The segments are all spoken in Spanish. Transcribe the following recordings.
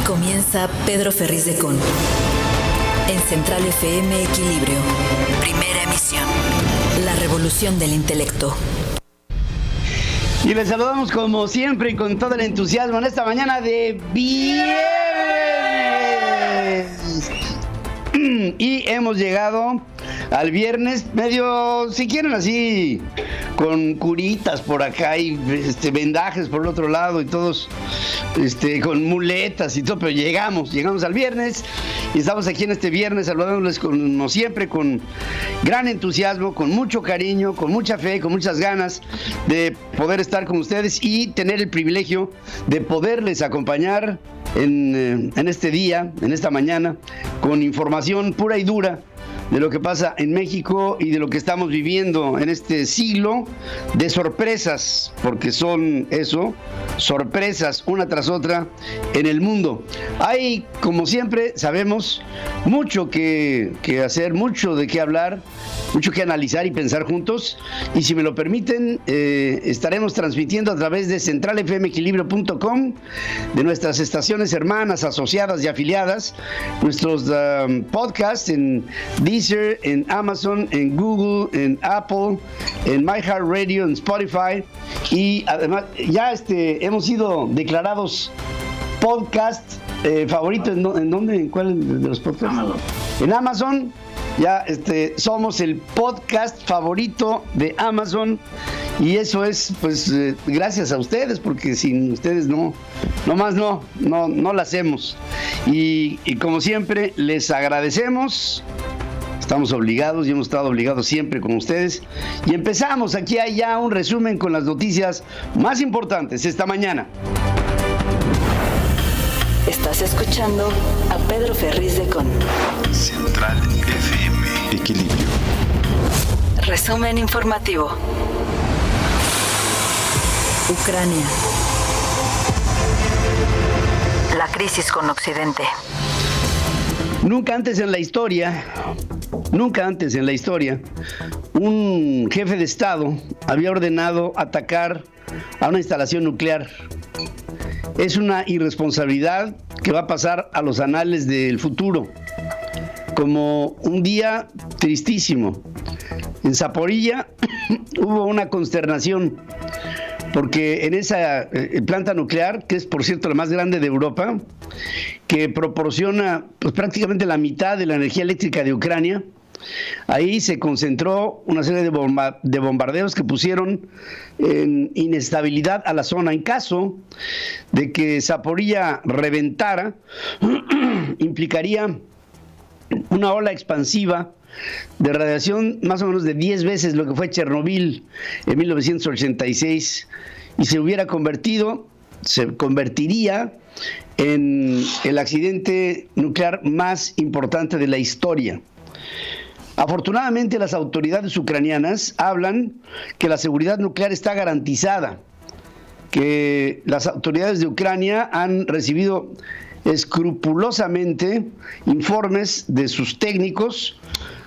Comienza Pedro Ferriz de Con. En Central FM Equilibrio. Primera emisión. La revolución del intelecto. Y les saludamos como siempre y con todo el entusiasmo en esta mañana de viernes. Y hemos llegado al viernes medio, si quieren así, con curitas por acá y vendajes por el otro lado y todos con muletas y todo, pero llegamos al viernes y estamos aquí en este viernes saludándoles como siempre con gran entusiasmo, con mucho cariño, con mucha fe, con muchas ganas de poder estar con ustedes y tener el privilegio de poderles acompañar en este día, en esta mañana, con información pura y dura de lo que pasa en México y de lo que estamos viviendo en este siglo de sorpresas, porque son eso, sorpresas una tras otra en el mundo. Hay, como siempre, sabemos, mucho que hacer, mucho de qué hablar, mucho que analizar y pensar juntos, y si me lo permiten, estaremos transmitiendo a través de centralfmequilibrio.com, de nuestras estaciones hermanas, asociadas y afiliadas, nuestros podcasts en Deezer, en Amazon, en Google, en Apple, en iHeartRadio, en Spotify, y además ya hemos sido declarados podcast favorito. ¿En dónde? ¿En cuál de los podcasts? Amazon. En Amazon. Ya somos el podcast favorito de Amazon, y eso es pues gracias a ustedes, porque sin ustedes no lo hacemos. Y como siempre les agradecemos. Estamos obligados y hemos estado obligados siempre con ustedes. Y empezamos. Aquí hay ya un resumen con las noticias más importantes esta mañana. Estás escuchando a Pedro Ferriz de Con. Central FM Equilibrio. Resumen informativo. Ucrania. La crisis con Occidente. Nunca antes en la historia, un jefe de Estado había ordenado atacar a una instalación nuclear. Es una irresponsabilidad que va a pasar a los anales del futuro, como un día tristísimo. En Zaporilla hubo una consternación, porque en esa planta nuclear, que es por cierto la más grande de Europa, que proporciona pues prácticamente la mitad de la energía eléctrica de Ucrania, ahí se concentró una serie de bombardeos que pusieron en inestabilidad a la zona. En caso de que Zaporilla reventara, implicaría una ola expansiva de radiación más o menos de 10 veces lo que fue Chernobyl en 1986, y se convertiría en el accidente nuclear más importante de la historia. Afortunadamente, las autoridades ucranianas hablan que la seguridad nuclear está garantizada, que las autoridades de Ucrania han recibido escrupulosamente informes de sus técnicos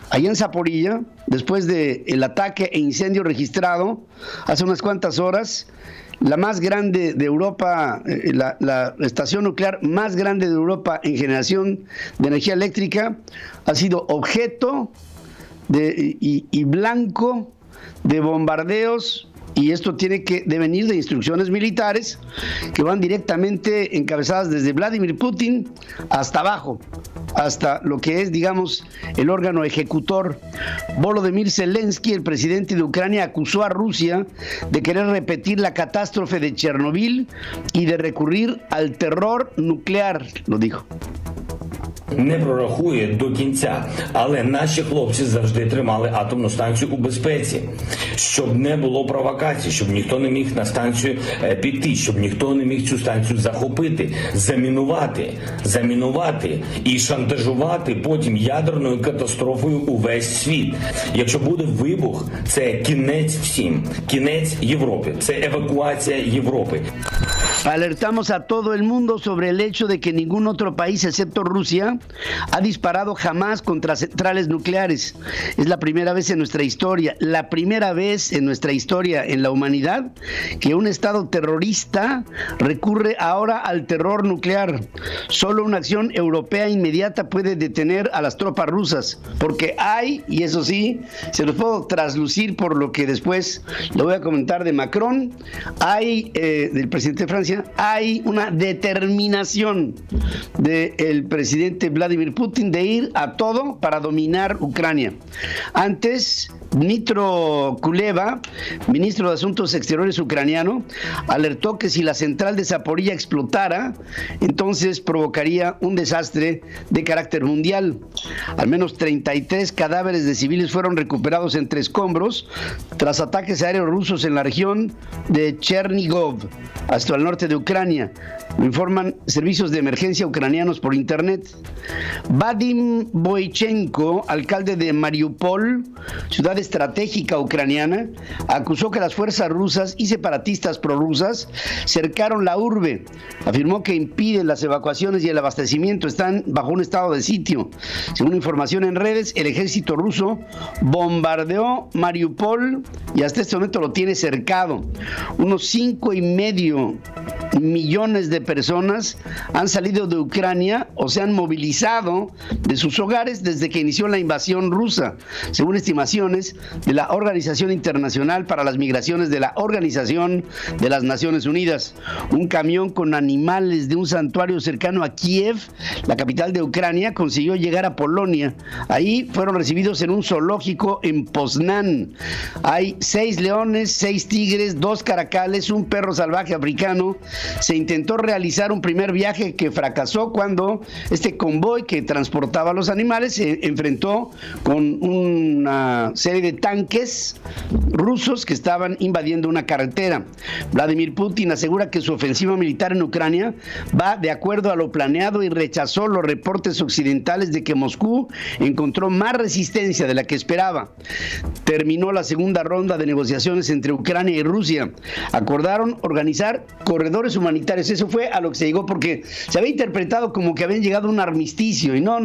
allá en Zaporilla, después del ataque e incendio registrado hace unas cuantas horas. La más grande de Europa, la estación nuclear más grande de Europa en generación de energía eléctrica, ha sido objeto y blanco de bombardeos, y esto tiene que devenir de instrucciones militares que van directamente encabezadas desde Vladimir Putin hasta abajo, hasta lo que es, digamos, el órgano ejecutor. Volodymyr Zelensky, el presidente de Ucrania, acusó a Rusia de querer repetir la catástrofe de Chernobyl y de recurrir al terror nuclear, lo dijo. Не прорахує до кінця, але наші хлопці завжди тримали атомну станцію у безпеці, щоб не було провокацій, щоб ніхто не міг на станцію піти, щоб ніхто не міг цю станцію захопити, замінувати і шантажувати потім ядерною катастрофою увесь світ. Якщо буде вибух, це кінець всім, кінець Європи, це евакуація Європи. Alertamos a todo el mundo sobre el hecho de que ningún otro país, excepto Rusia, ha disparado jamás contra centrales nucleares. Es la primera vez en nuestra historia, en la humanidad, que un Estado terrorista recurre ahora al terror nuclear. Solo una acción europea inmediata puede detener a las tropas rusas, porque hay, y eso sí, se los puedo traslucir por lo que después le voy a comentar de Macron, del presidente de Francia, hay una determinación del presidente Vladimir Putin de ir a todo para dominar Ucrania. Antes, Dmytro Kuleba, ministro de Asuntos Exteriores ucraniano, alertó que si la central de Zaporilla explotara, entonces provocaría un desastre de carácter mundial. Al menos 33 cadáveres de civiles fueron recuperados entre escombros tras ataques aéreos rusos en la región de Chernigov, hasta el norte de Ucrania. Lo informan servicios de emergencia ucranianos por internet. Vadim Boychenko, alcalde de Mariupol, ciudad estratégica ucraniana, acusó que las fuerzas rusas y separatistas prorrusas cercaron la urbe. Afirmó que impiden las evacuaciones y el abastecimiento, están bajo un estado de sitio. Según información en redes, el ejército ruso bombardeó Mariupol y hasta este momento lo tiene cercado. Unos 5,5 millones de personas han salido de Ucrania o se han movilizado de sus hogares desde que inició la invasión rusa, según estimaciones de la Organización Internacional para las Migraciones de la Organización de las Naciones Unidas. Un camión con animales de un santuario cercano a Kiev, la capital de Ucrania, consiguió llegar a Polonia. Ahí fueron recibidos en un zoológico en Poznań. Hay 6 leones, 6 tigres, 2 caracales, un perro salvaje africano. Se intentó realizar un primer viaje que fracasó cuando este convoy que transportaba a los animales se enfrentó con una serie de tanques rusos que estaban invadiendo una carretera. Vladimir Putin asegura que su ofensiva militar en Ucrania va de acuerdo a lo planeado y rechazó los reportes occidentales de que Moscú encontró más resistencia de la que esperaba. Terminó la segunda ronda de negociaciones entre Ucrania y Rusia. Acordaron organizar corredores humanitarios. Eso fue a lo que se llegó porque se había interpretado como que habían llegado a un armisticio y no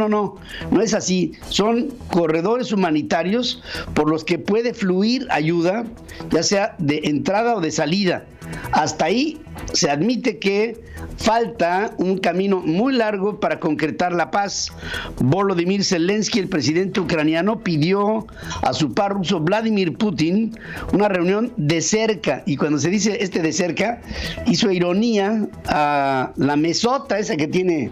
es así. Son corredores humanitarios por los que puede fluir ayuda, ya sea de entrada o de salida. Hasta ahí se admite que falta un camino muy largo para concretar la paz. Volodymyr Zelensky, el presidente ucraniano, pidió a su par ruso Vladimir Putin una reunión de cerca, y cuando se dice de cerca, hizo ironía a la mesota esa que tiene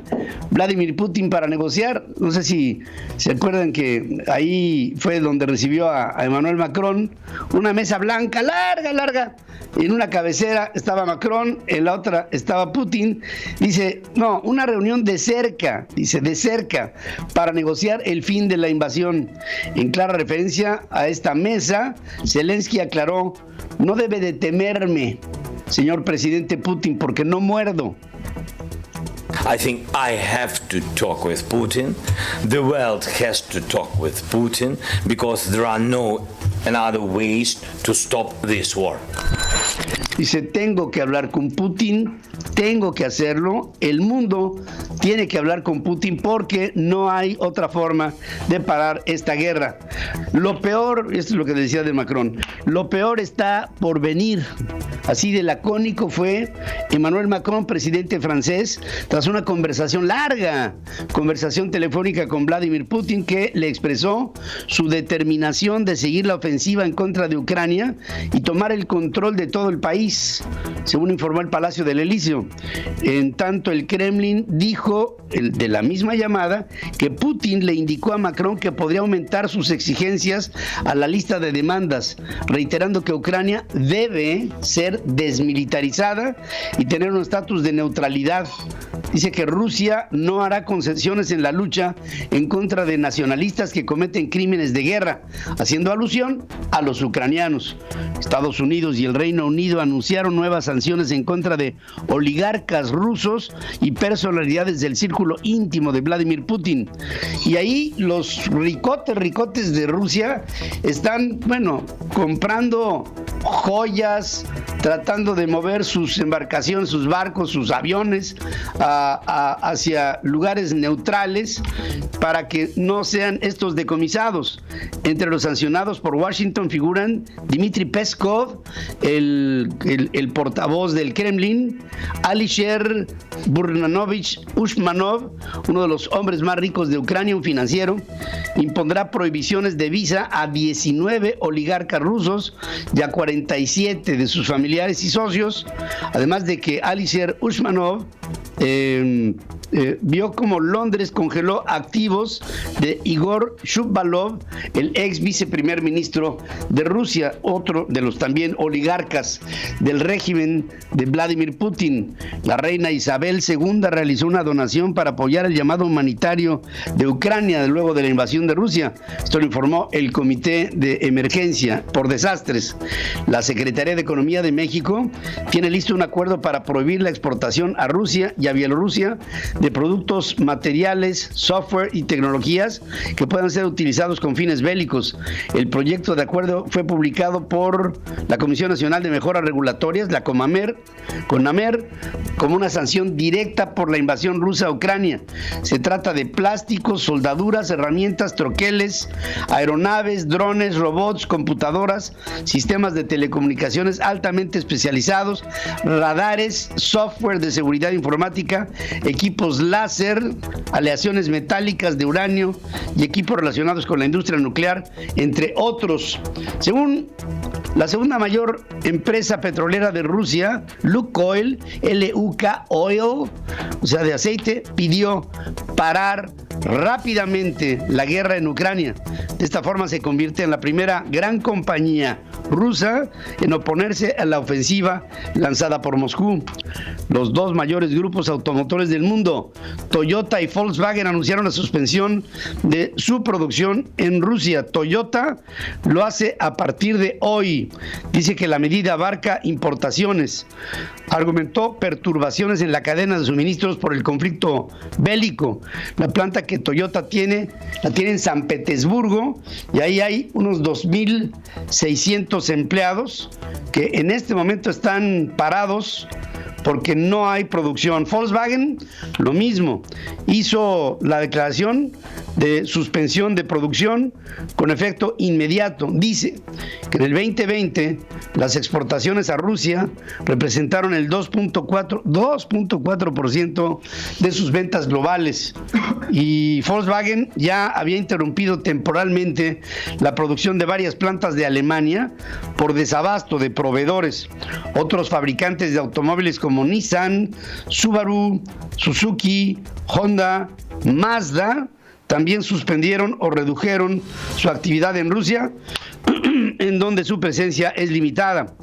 Vladimir Putin para negociar. No sé si se acuerdan que ahí fue donde recibió a Emmanuel Macron, una mesa blanca larga, en una cabecera estaba Macron, en la otra estaba Putin. Dice, no, una reunión de cerca, para negociar el fin de la invasión. En clara referencia a esta mesa, Zelensky aclaró, no debe de temerme, señor presidente Putin, porque no muerdo. I think I have to talk with Putin. The world has to talk with Putin because there are no other ways to stop this war. Dice, tengo que hablar con Putin, tengo que hacerlo, el mundo tiene que hablar con Putin porque no hay otra forma de parar esta guerra. Lo peor, esto es lo que decía de Macron, lo peor está por venir. Así de lacónico fue Emmanuel Macron, presidente francés, tras una larga conversación telefónica con Vladimir Putin, que le expresó su determinación de seguir la ofensiva en contra de Ucrania y tomar el control de todo el país, según informó el Palacio del Elíseo. En tanto, el Kremlin dijo, de la misma llamada, que Putin le indicó a Macron que podría aumentar sus exigencias a la lista de demandas, reiterando que Ucrania debe ser desmilitarizada y tener un estatus de neutralidad. Dice que Rusia no hará concesiones en la lucha en contra de nacionalistas que cometen crímenes de guerra, haciendo alusión a los ucranianos. Estados Unidos y el Reino Unido anunciaron nuevas sanciones en contra de oligarcas rusos y personalidades del círculo íntimo de Vladimir Putin. Y ahí los ricotes de Rusia están, comprando joyas, tratando de mover sus embarcaciones, sus barcos, sus aviones hacia lugares neutrales para que no sean estos decomisados. Entre los sancionados por Washington figuran Dmitry Peskov, el portavoz del Kremlin, Alisher Burnanovich Ushmanov, uno de los hombres más ricos de Ucrania, un financiero, impondrá prohibiciones de visa a 19 oligarcas rusos y a 47 de sus familiares y socios, además de que Alisher Ushmanov vio como Londres congeló activos de Igor Shubvalov, el ex viceprimer ministro de Rusia, otro de los también oligarcas del régimen de Vladimir Putin. La reina Isabel II realizó una donación para apoyar el llamado humanitario de Ucrania luego de la invasión de Rusia. Esto lo informó el Comité de Emergencia por Desastres. La Secretaría de Economía de México tiene listo un acuerdo para prohibir la exportación a Rusia y a Bielorrusia de productos, materiales, software y tecnologías que puedan ser utilizados con fines bélicos. El proyecto de acuerdo fue publicado por la Comisión Nacional de Mejoras Regulatorias, la CONAMER, como una sanción directa por la invasión rusa a Ucrania. Se trata de plásticos, soldaduras, herramientas, troqueles, aeronaves, drones, robots, computadoras, sistemas de telecomunicaciones altamente especializados, radares, software de seguridad informática, equipos láser, aleaciones metálicas de uranio y equipos relacionados con la industria nuclear, entre otros. Según la segunda mayor empresa petrolera de Rusia, Lukoil, L-U-K Oil, o sea, de aceite, pidió parar rápidamente la guerra en Ucrania. De esta forma se convierte en la primera gran compañía rusa en oponerse a la ofensiva lanzada por Moscú. Los dos mayores grupos automotores del mundo, Toyota y Volkswagen, anunciaron la suspensión de su producción en Rusia. Toyota lo hace a partir de hoy. Dice que la medida abarca importaciones. Argumentó perturbaciones en la cadena de suministros por el conflicto bélico. La planta que Toyota la tiene en San Petersburgo, y ahí hay unos 2,600 empleados que en este momento están parados porque no hay producción. Volkswagen, lo mismo, hizo la declaración de suspensión de producción con efecto inmediato. Dice que en el 2020 las exportaciones a Rusia representaron el 2.4% de sus ventas globales, y Volkswagen ya había interrumpido temporalmente la producción de varias plantas de Alemania por desabasto de proveedores. Otros fabricantes de automóviles como Nissan, Subaru, Suzuki, Honda, Mazda también suspendieron o redujeron su actividad en Rusia, en donde su presencia es limitada.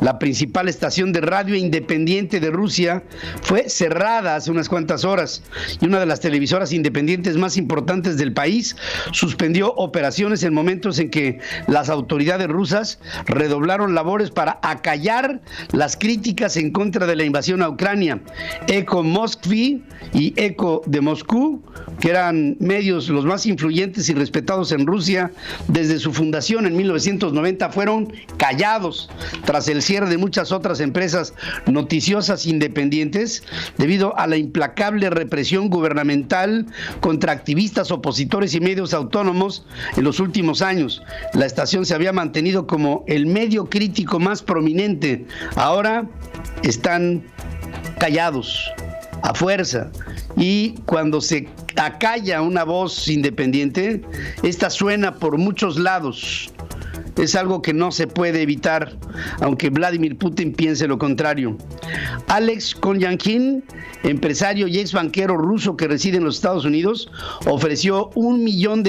La principal estación de radio independiente de Rusia fue cerrada hace unas cuantas horas, y una de las televisoras independientes más importantes del país suspendió operaciones en momentos en que las autoridades rusas redoblaron labores para acallar las críticas en contra de la invasión a Ucrania. Eco Moskvi y Eco de Moscú, que eran medios los más influyentes y respetados en Rusia desde su fundación en 1990, fueron callados tras el cierre de muchas otras empresas noticiosas independientes debido a la implacable represión gubernamental contra activistas, opositores y medios autónomos en los últimos años. La estación se había mantenido como el medio crítico más prominente. Ahora están callados a fuerza, y cuando se acalla una voz independiente, esta suena por muchos lados. Es algo que no se puede evitar, aunque Vladimir Putin piense lo contrario. Alex Konyankin, empresario y ex banquero ruso que reside en los Estados Unidos, ofreció $1 millón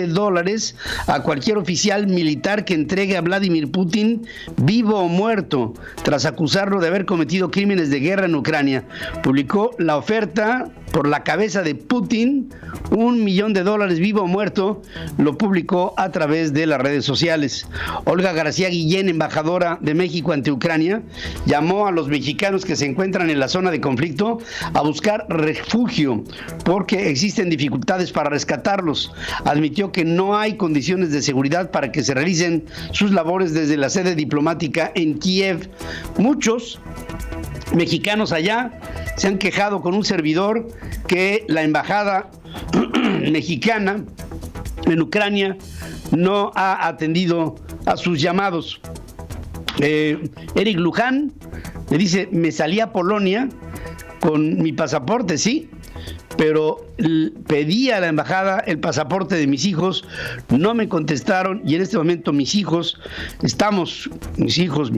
a cualquier oficial militar que entregue a Vladimir Putin, vivo o muerto, tras acusarlo de haber cometido crímenes de guerra en Ucrania. Publicó la oferta por la cabeza de Putin, $1 millón, vivo o muerto. Lo publicó a través de las redes sociales. Olga García Guillén, embajadora de México ante Ucrania, llamó a los mexicanos que se encuentran en la zona de conflicto a buscar refugio porque existen dificultades para rescatarlos. Admitió que no hay condiciones de seguridad para que se realicen sus labores desde la sede diplomática en Kiev. Muchos mexicanos allá se han quejado con un servidor que la embajada mexicana en Ucrania no ha atendido a sus llamados. Eric Luján le dice: me salí a Polonia con mi pasaporte, sí, pero pedí a la embajada el pasaporte de mis hijos, no me contestaron y en este momento mis hijos, mi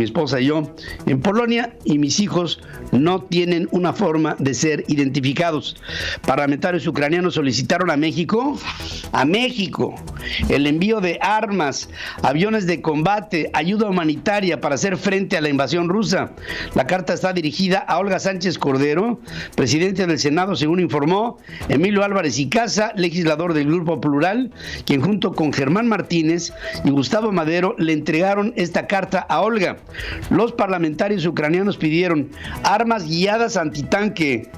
esposa y yo, en Polonia y mis hijos no tienen una forma de ser identificados. Parlamentarios ucranianos solicitaron a México, el envío de armas, aviones de combate, ayuda humanitaria para hacer frente a la invasión rusa. La carta está dirigida a Olga Sánchez Cordero, presidente del Senado, según informó Emilio Álvarez y Casa, legislador del Grupo Plural, quien junto con Germán Martínez y Gustavo Madero le entregaron esta carta a Olga. Los parlamentarios ucranianos pidieron armas guiadas antitanque,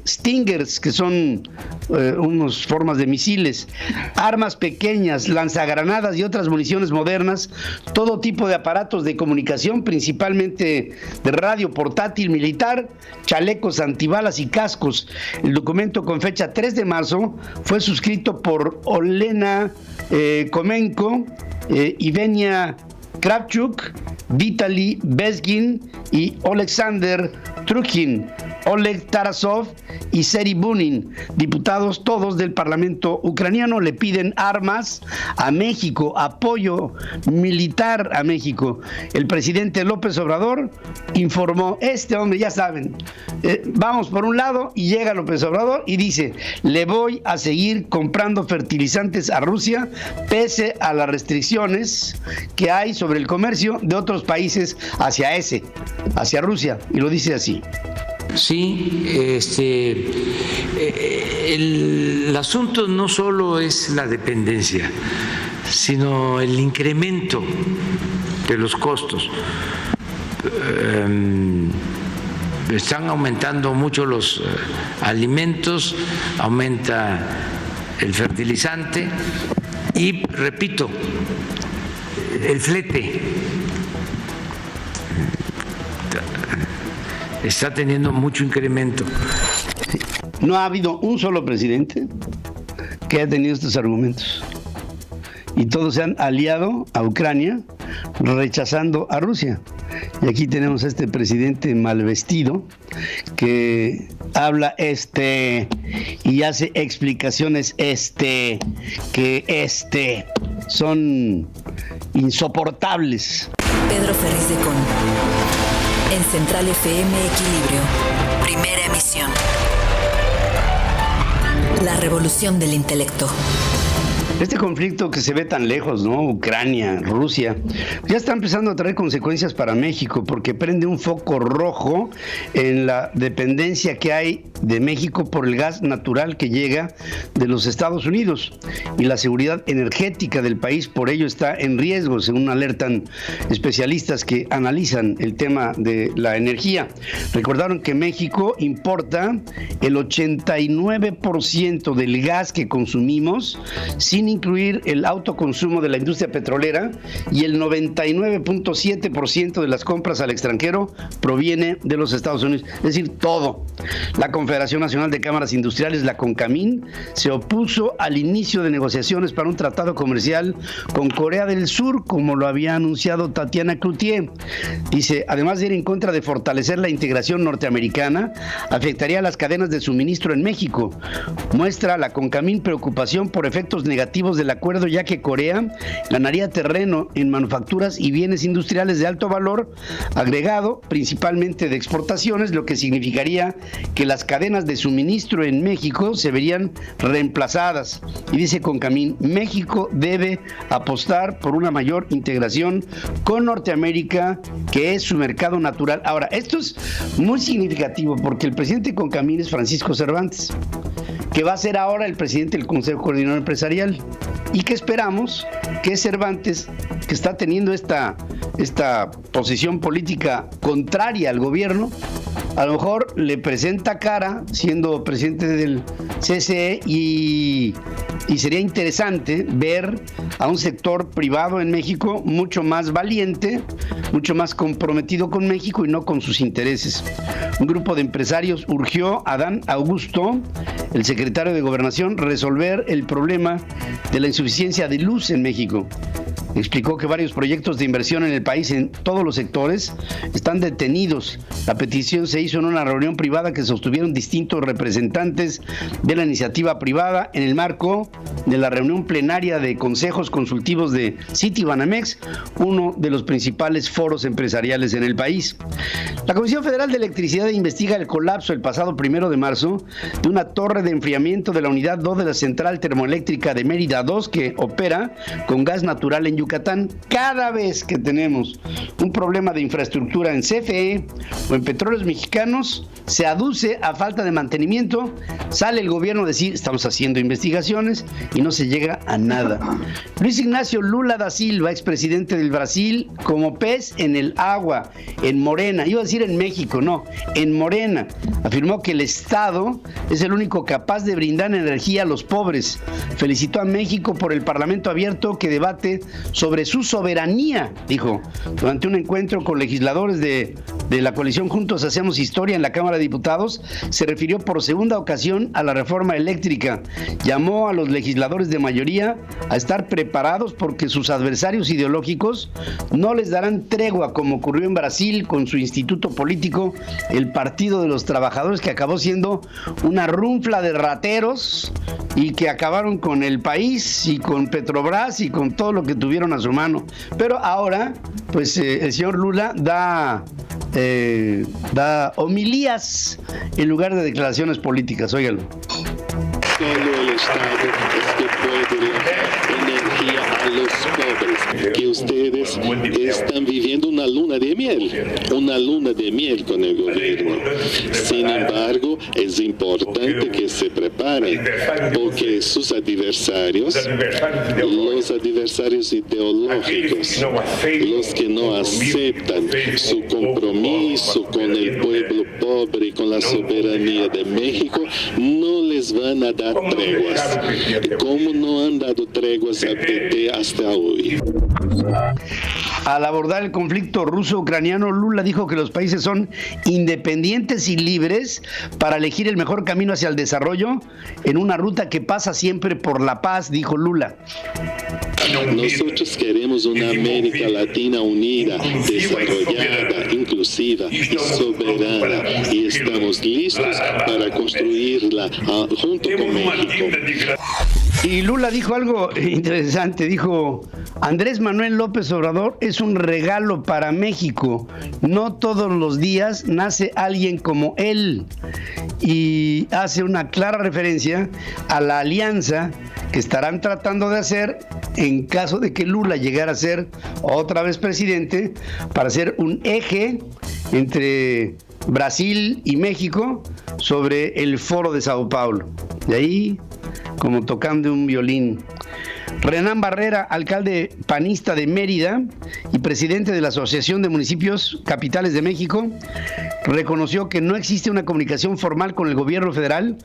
Stingers, que son unas formas de misiles, armas pequeñas, lanzagranadas y otras municiones modernas, todo tipo de aparatos de comunicación, principalmente de radio portátil militar, chalecos antibalas y cascos. El documento, con fecha 3 de marzo, fue suscrito por Olena Komenko, Ivenia Kravchuk, Vitaly Bezgin y Alexander Trukhin, Oleg Tarasov y Seri Bunin, diputados todos del Parlamento ucraniano, le piden armas a México, apoyo militar a México. El presidente López Obrador informó, ya saben, vamos por un lado y llega López Obrador y dice: le voy a seguir comprando fertilizantes a Rusia pese a las restricciones que hay sobre el comercio de otros países hacia Rusia, y lo dice así. Sí, el asunto no solo es la dependencia, sino el incremento de los costos. Están aumentando mucho los alimentos, aumenta el fertilizante y, repito, el flete está teniendo mucho incremento. No ha habido un solo presidente que haya tenido estos argumentos. Y todos se han aliado a Ucrania rechazando a Rusia. Y aquí tenemos a este presidente mal vestido que habla y hace explicaciones que son insoportables. Pedro Ferriz de Con. En Central FM Equilibrio. Primera emisión. La revolución del intelecto. Este conflicto que se ve tan lejos, ¿no? Ucrania, Rusia, ya está empezando a traer consecuencias para México, porque prende un foco rojo en la dependencia que hay de México por el gas natural que llega de los Estados Unidos, y la seguridad energética del país por ello está en riesgo, según alertan especialistas que analizan el tema de la energía. Recordaron que México importa el 89% del gas que consumimos, sin incluir el autoconsumo de la industria petrolera, y el 99.7% de las compras al extranjero proviene de los Estados Unidos, es decir, todo. La Confederación Nacional de Cámaras Industriales, la CONCAMIN, se opuso al inicio de negociaciones para un tratado comercial con Corea del Sur, como lo había anunciado Tatiana Cloutier. Dice, además de ir en contra de fortalecer la integración norteamericana, afectaría a las cadenas de suministro en México. Muestra la CONCAMIN preocupación por efectos negativos del acuerdo, ya que Corea ganaría terreno en manufacturas y bienes industriales de alto valor agregado, principalmente de exportaciones, lo que significaría que las cadenas de suministro en México se verían reemplazadas. Y dice CONCAMIN, México debe apostar por una mayor integración con Norteamérica, que es su mercado natural. Ahora, esto es muy significativo porque el presidente de CONCAMIN es Francisco Cervantes, que va a ser ahora el presidente del Consejo Coordinador Empresarial, y que esperamos que Cervantes, que está teniendo esta posición política contraria al gobierno, a lo mejor le presenta cara siendo presidente del CCE y sería interesante ver a un sector privado en México mucho más valiente, mucho más comprometido con México y no con sus intereses. Un grupo de empresarios urgió a Adán Augusto, el secretario de Gobernación, resolver el problema de la insuficiencia de luz en México. Explicó que varios proyectos de inversión en el país en todos los sectores están detenidos. La petición se hizo en una reunión privada que sostuvieron distintos representantes de la iniciativa privada en el marco de la reunión plenaria de consejos consultivos de Citibanamex, uno de los principales foros empresariales en el país. La Comisión Federal de Electricidad investiga el colapso el pasado 1 de marzo de una torre de enfriamiento de la unidad 2 de la Central Termoeléctrica de Mérida 2 que opera con gas natural en Yucatán. Cada vez que tenemos un problema de infraestructura en CFE o en Petróleos Mexicanos, se aduce a falta de mantenimiento, sale el gobierno a decir estamos haciendo investigaciones y no se llega a nada. Luis Ignacio Lula da Silva, expresidente del Brasil, como pez en el agua, en Morena, iba a decir en México, no, en Morena, afirmó que el Estado es el único capaz de brindar energía a los pobres. Felicitó a México por el Parlamento abierto que debate sobre su soberanía, dijo, durante un encuentro con legisladores de la coalición Juntos Hacemos Historia en la Cámara de Diputados. Se refirió por segunda ocasión a la reforma eléctrica. Llamó a los legisladores de mayoría a estar preparados porque sus adversarios ideológicos no les darán tregua, como ocurrió en Brasil con su instituto político, el Partido de los Trabajadores, que acabó siendo una runfla de rateros y que acabaron con el país y con Petrobras y con todo lo que tuvieron a su mano. Pero ahora, pues el señor Lula da homilías en lugar de declaraciones políticas. Óigalo. Solo el Estado es que puede dar energía a los pobres, que ustedes están viviendo una luna de miel con el gobierno. Sin embargo, es importante que se preparen, porque sus adversarios, los adversarios ideológicos, los que no aceptan su compromiso con el pueblo pobre y con la soberanía de México, no les van a dar treguas, como no han dado treguas a PT hasta hoy. Al abordar el conflicto ruso-ucraniano, Lula dijo que los países son independientes y libres para elegir el mejor camino hacia el desarrollo en una ruta que pasa siempre por la paz, dijo Lula. Nosotros queremos una América Latina unida, desarrollada, inclusiva y soberana, y estamos listos para construirla junto con México. Y Lula dijo algo interesante, dijo: Andrés Manuel López Obrador es un regalo para México, no todos los días nace alguien como él, y hace una clara referencia a la alianza que estarán tratando de hacer en caso de que Lula llegara a ser otra vez presidente, para hacer un eje entre Brasil y México sobre el Foro de Sao Paulo. De ahí, como tocando un violín. Renán Barrera, alcalde panista de Mérida y presidente de la Asociación de Municipios Capitales de México, reconoció que no existe una comunicación formal con el gobierno federal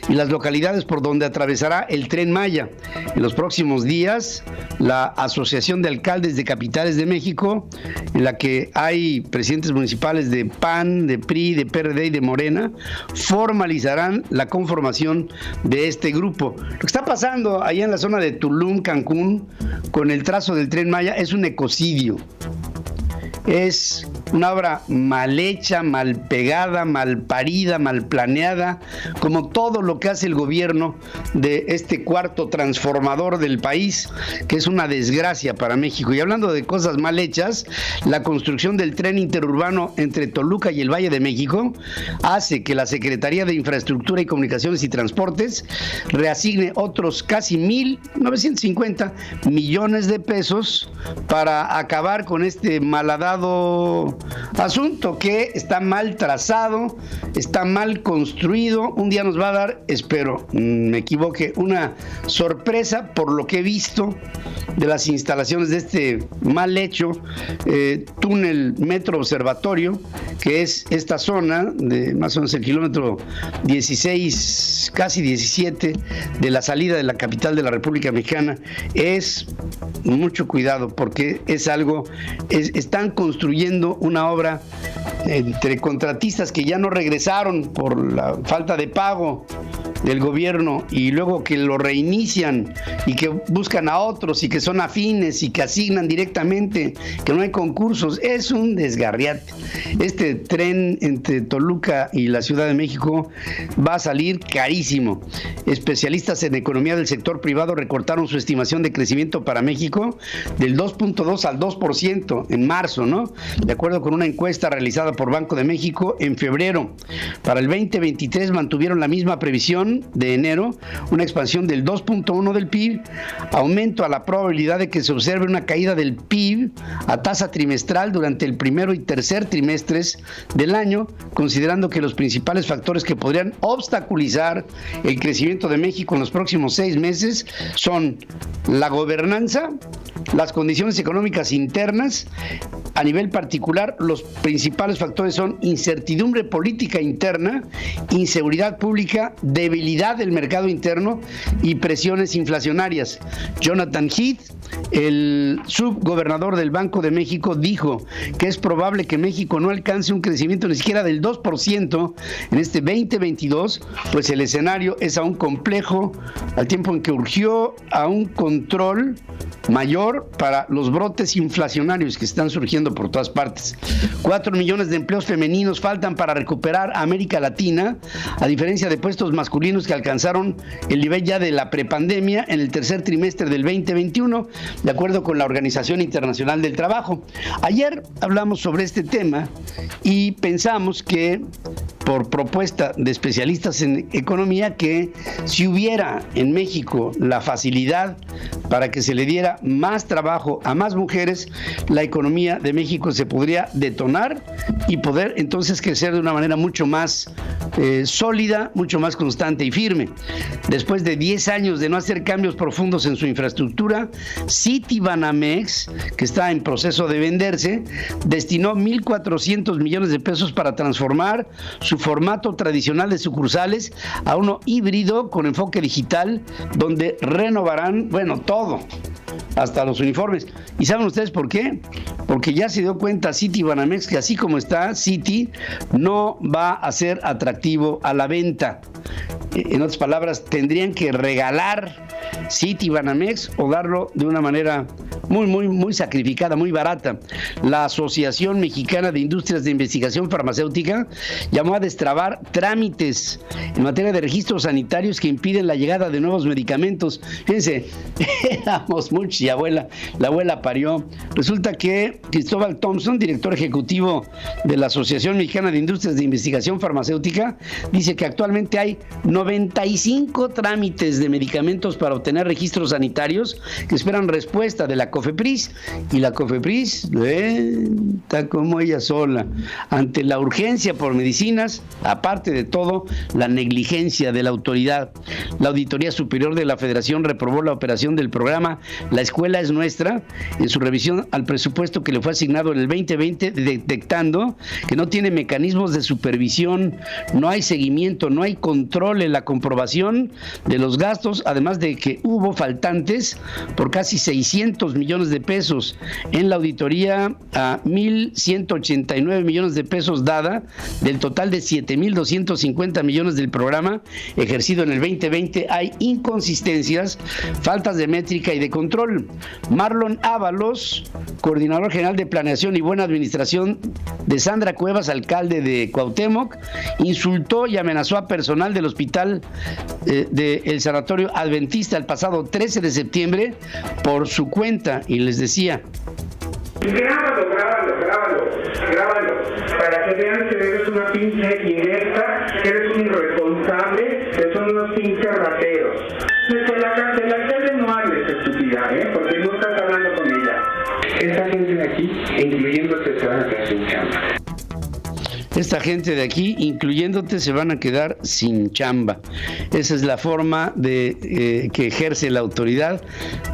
y las localidades por donde atravesará el Tren Maya. En los próximos días, la Asociación de Alcaldes de Capitales de México, en la que hay presidentes municipales de PAN, de PRI, de PRD y de Morena, formalizarán la conformación de este grupo. Lo que está pasando allá en la zona de Tulum, Cancún, con el trazo del Tren Maya, es un ecocidio. Es una obra mal hecha, mal pegada, mal parida, mal planeada, como todo lo que hace el gobierno de este cuarto transformador del país, que es una desgracia para México. Y hablando de cosas mal hechas, la construcción del tren interurbano entre Toluca y el Valle de México hace que la Secretaría de Infraestructura y Comunicaciones y Transportes reasigne otros casi 1,950 millones de pesos para acabar con este malhadado delicado asunto que está mal trazado, está mal construido. Un día nos va a dar, espero me equivoque, una sorpresa por lo que he visto de las instalaciones de este mal hecho túnel Metro Observatorio, que es esta zona de más o menos el kilómetro 16, casi 17 de la salida de la capital de la República Mexicana. Es mucho cuidado porque es algo, están construyendo una obra entre contratistas que ya no regresaron por la falta de pago del gobierno y luego que lo reinician y que buscan a otros y que son afines y que asignan directamente, que no hay concursos. Es un desgarriate. Este tren entre Toluca y la Ciudad de México va a salir carísimo. Especialistas en economía del sector privado recortaron su estimación de crecimiento para México del 2.2 al 2% en marzo, ¿no? De acuerdo con una encuesta realizada por Banco de México en febrero. Para el 2023 mantuvieron la misma previsión de enero, una expansión del 2.1 del PIB, aumento a la probabilidad de que se observe una caída del PIB a tasa trimestral durante el primero y tercer trimestres del año, considerando que los principales factores que podrían obstaculizar el crecimiento de México en los próximos 6 meses son la gobernanza, las condiciones económicas internas. A nivel particular, los principales factores son incertidumbre política interna, inseguridad pública, debilidad del mercado interno y presiones inflacionarias. Jonathan Heath, el subgobernador del Banco de México, dijo que es probable que México no alcance un crecimiento ni siquiera del 2% en este 2022, pues el escenario es aún complejo, al tiempo en que urgió a un control mayor para los brotes inflacionarios que están surgiendo por todas partes. 4 millones de empleos femeninos faltan para recuperar a América Latina, a diferencia de puestos masculinos que alcanzaron el nivel ya de la prepandemia en el tercer trimestre del 2021, de acuerdo con la Organización Internacional del Trabajo. Ayer hablamos sobre este tema y pensamos que, por propuesta de especialistas en economía, que si hubiera en México la facilidad para que se le diera más trabajo a más mujeres, la economía de México se podría detonar y poder entonces crecer de una manera mucho más sólida, mucho más constante y firme. Después de 10 años de no hacer cambios profundos en su infraestructura, Citibanamex, que está en proceso de venderse, destinó 1.400 millones de pesos para transformar su formato tradicional de sucursales a uno híbrido con enfoque digital, donde renovarán, bueno, todo, hasta los uniformes. ¿Y saben ustedes por qué? Porque ya se dio cuenta Citibanamex que así como está, Citi no va a ser atractivo a la venta. En otras palabras, tendrían que regalar Citibanamex o darlo de una manera muy sacrificada, muy barata. La Asociación Mexicana de Industrias de Investigación Farmacéutica llamó a destrabar trámites en materia de registros sanitarios que impiden la llegada de nuevos medicamentos. Fíjense, éramos muchos y la abuela parió. Resulta que Cristóbal Thompson, director ejecutivo de la Asociación Mexicana de Industrias de Investigación Farmacéutica, dice que actualmente hay 95 trámites de medicamentos para obtener registros sanitarios que esperan respuesta de la COFEPRIS, y la COFEPRIS está como ella sola ante la urgencia por medicinas, aparte de todo la negligencia de la autoridad. La Auditoría Superior de la Federación reprobó la operación del programa La Escuela es Nuestra en su revisión al presupuesto que le fue asignado en el 2020, detectando que no tiene mecanismos de supervisión, no hay seguimiento, no hay control en la comprobación de los gastos, además de que hubo faltantes por casi 600 millones de pesos. En la auditoría a 1.189 millones de pesos dada del total de 7.250 millones del programa ejercido en el 2020, hay inconsistencias, faltas de métrica y de control. Marlon Ábalos, coordinador general de Planeación y Buena Administración de Sandra Cuevas, alcalde de Cuauhtémoc, insultó y amenazó a personal del hospital del Sanatorio Adventista el pasado 13 de septiembre por su cuenta, y les decía: Grábalo, para que vean que eres una pinche inepta, que eres un irresponsable, que son unos pinches rateros. De la alcalde no hables, estúpida, porque no estás hablando con ella. Esa gente de aquí, incluyéndote, se van a quedar sin chamba. Esta gente de aquí, incluyéndote, se van a quedar sin chamba. Esa es la forma de que ejerce la autoridad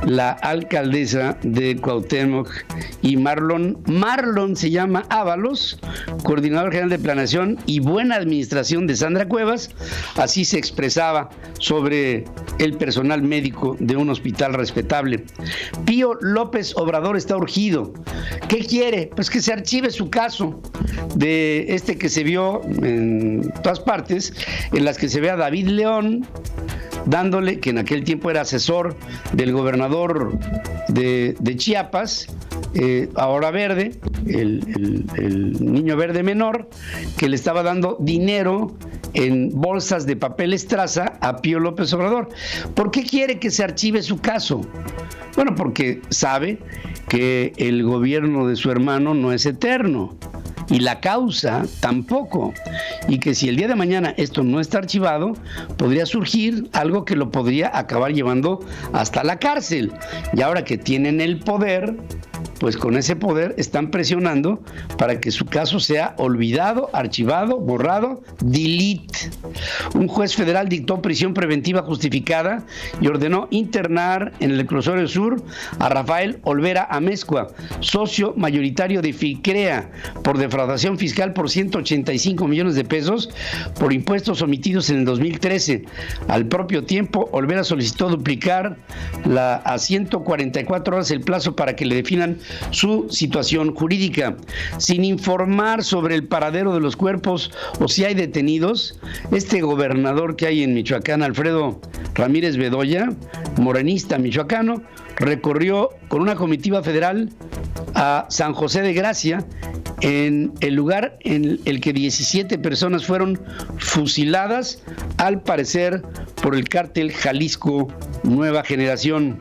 la alcaldesa de Cuauhtémoc y Marlon. Marlon se llama Ábalos, coordinador general de planeación y buena administración de Sandra Cuevas. Así se expresaba sobre el personal médico de un hospital respetable. Pío López Obrador está urgido. ¿Qué quiere? Pues que se archive su caso de que se vio en todas partes, en las que se ve a David León dándole, que en aquel tiempo era asesor del gobernador de Chiapas, ahora verde, el niño verde menor, que le estaba dando dinero en bolsas de papel estraza a Pío López Obrador. ¿Por qué quiere que se archive su caso? Bueno, porque sabe que el gobierno de su hermano no es eterno y la causa tampoco, y que si el día de mañana esto no está archivado, podría surgir algo que lo podría acabar llevando hasta la cárcel. Y ahora que tienen el poder, pues con ese poder están presionando para que su caso sea olvidado, archivado, borrado, delete. Un juez federal dictó prisión preventiva justificada y ordenó internar en el Reclusorio Sur a Rafael Olvera Amezcua, socio mayoritario de FICREA, por defraudación fiscal por 185 millones de pesos por impuestos omitidos en el 2013. Al propio tiempo, Olvera solicitó duplicar a 144 horas el plazo para que le definan su situación jurídica. Sin informar sobre el paradero de los cuerpos o si hay detenidos, este gobernador que hay en Michoacán, Alfredo Ramírez Bedoya, morenista michoacano, recorrió con una comitiva federal a San José de Gracia, en el lugar en el que 17 personas fueron fusiladas, al parecer por el cártel Jalisco Nueva Generación.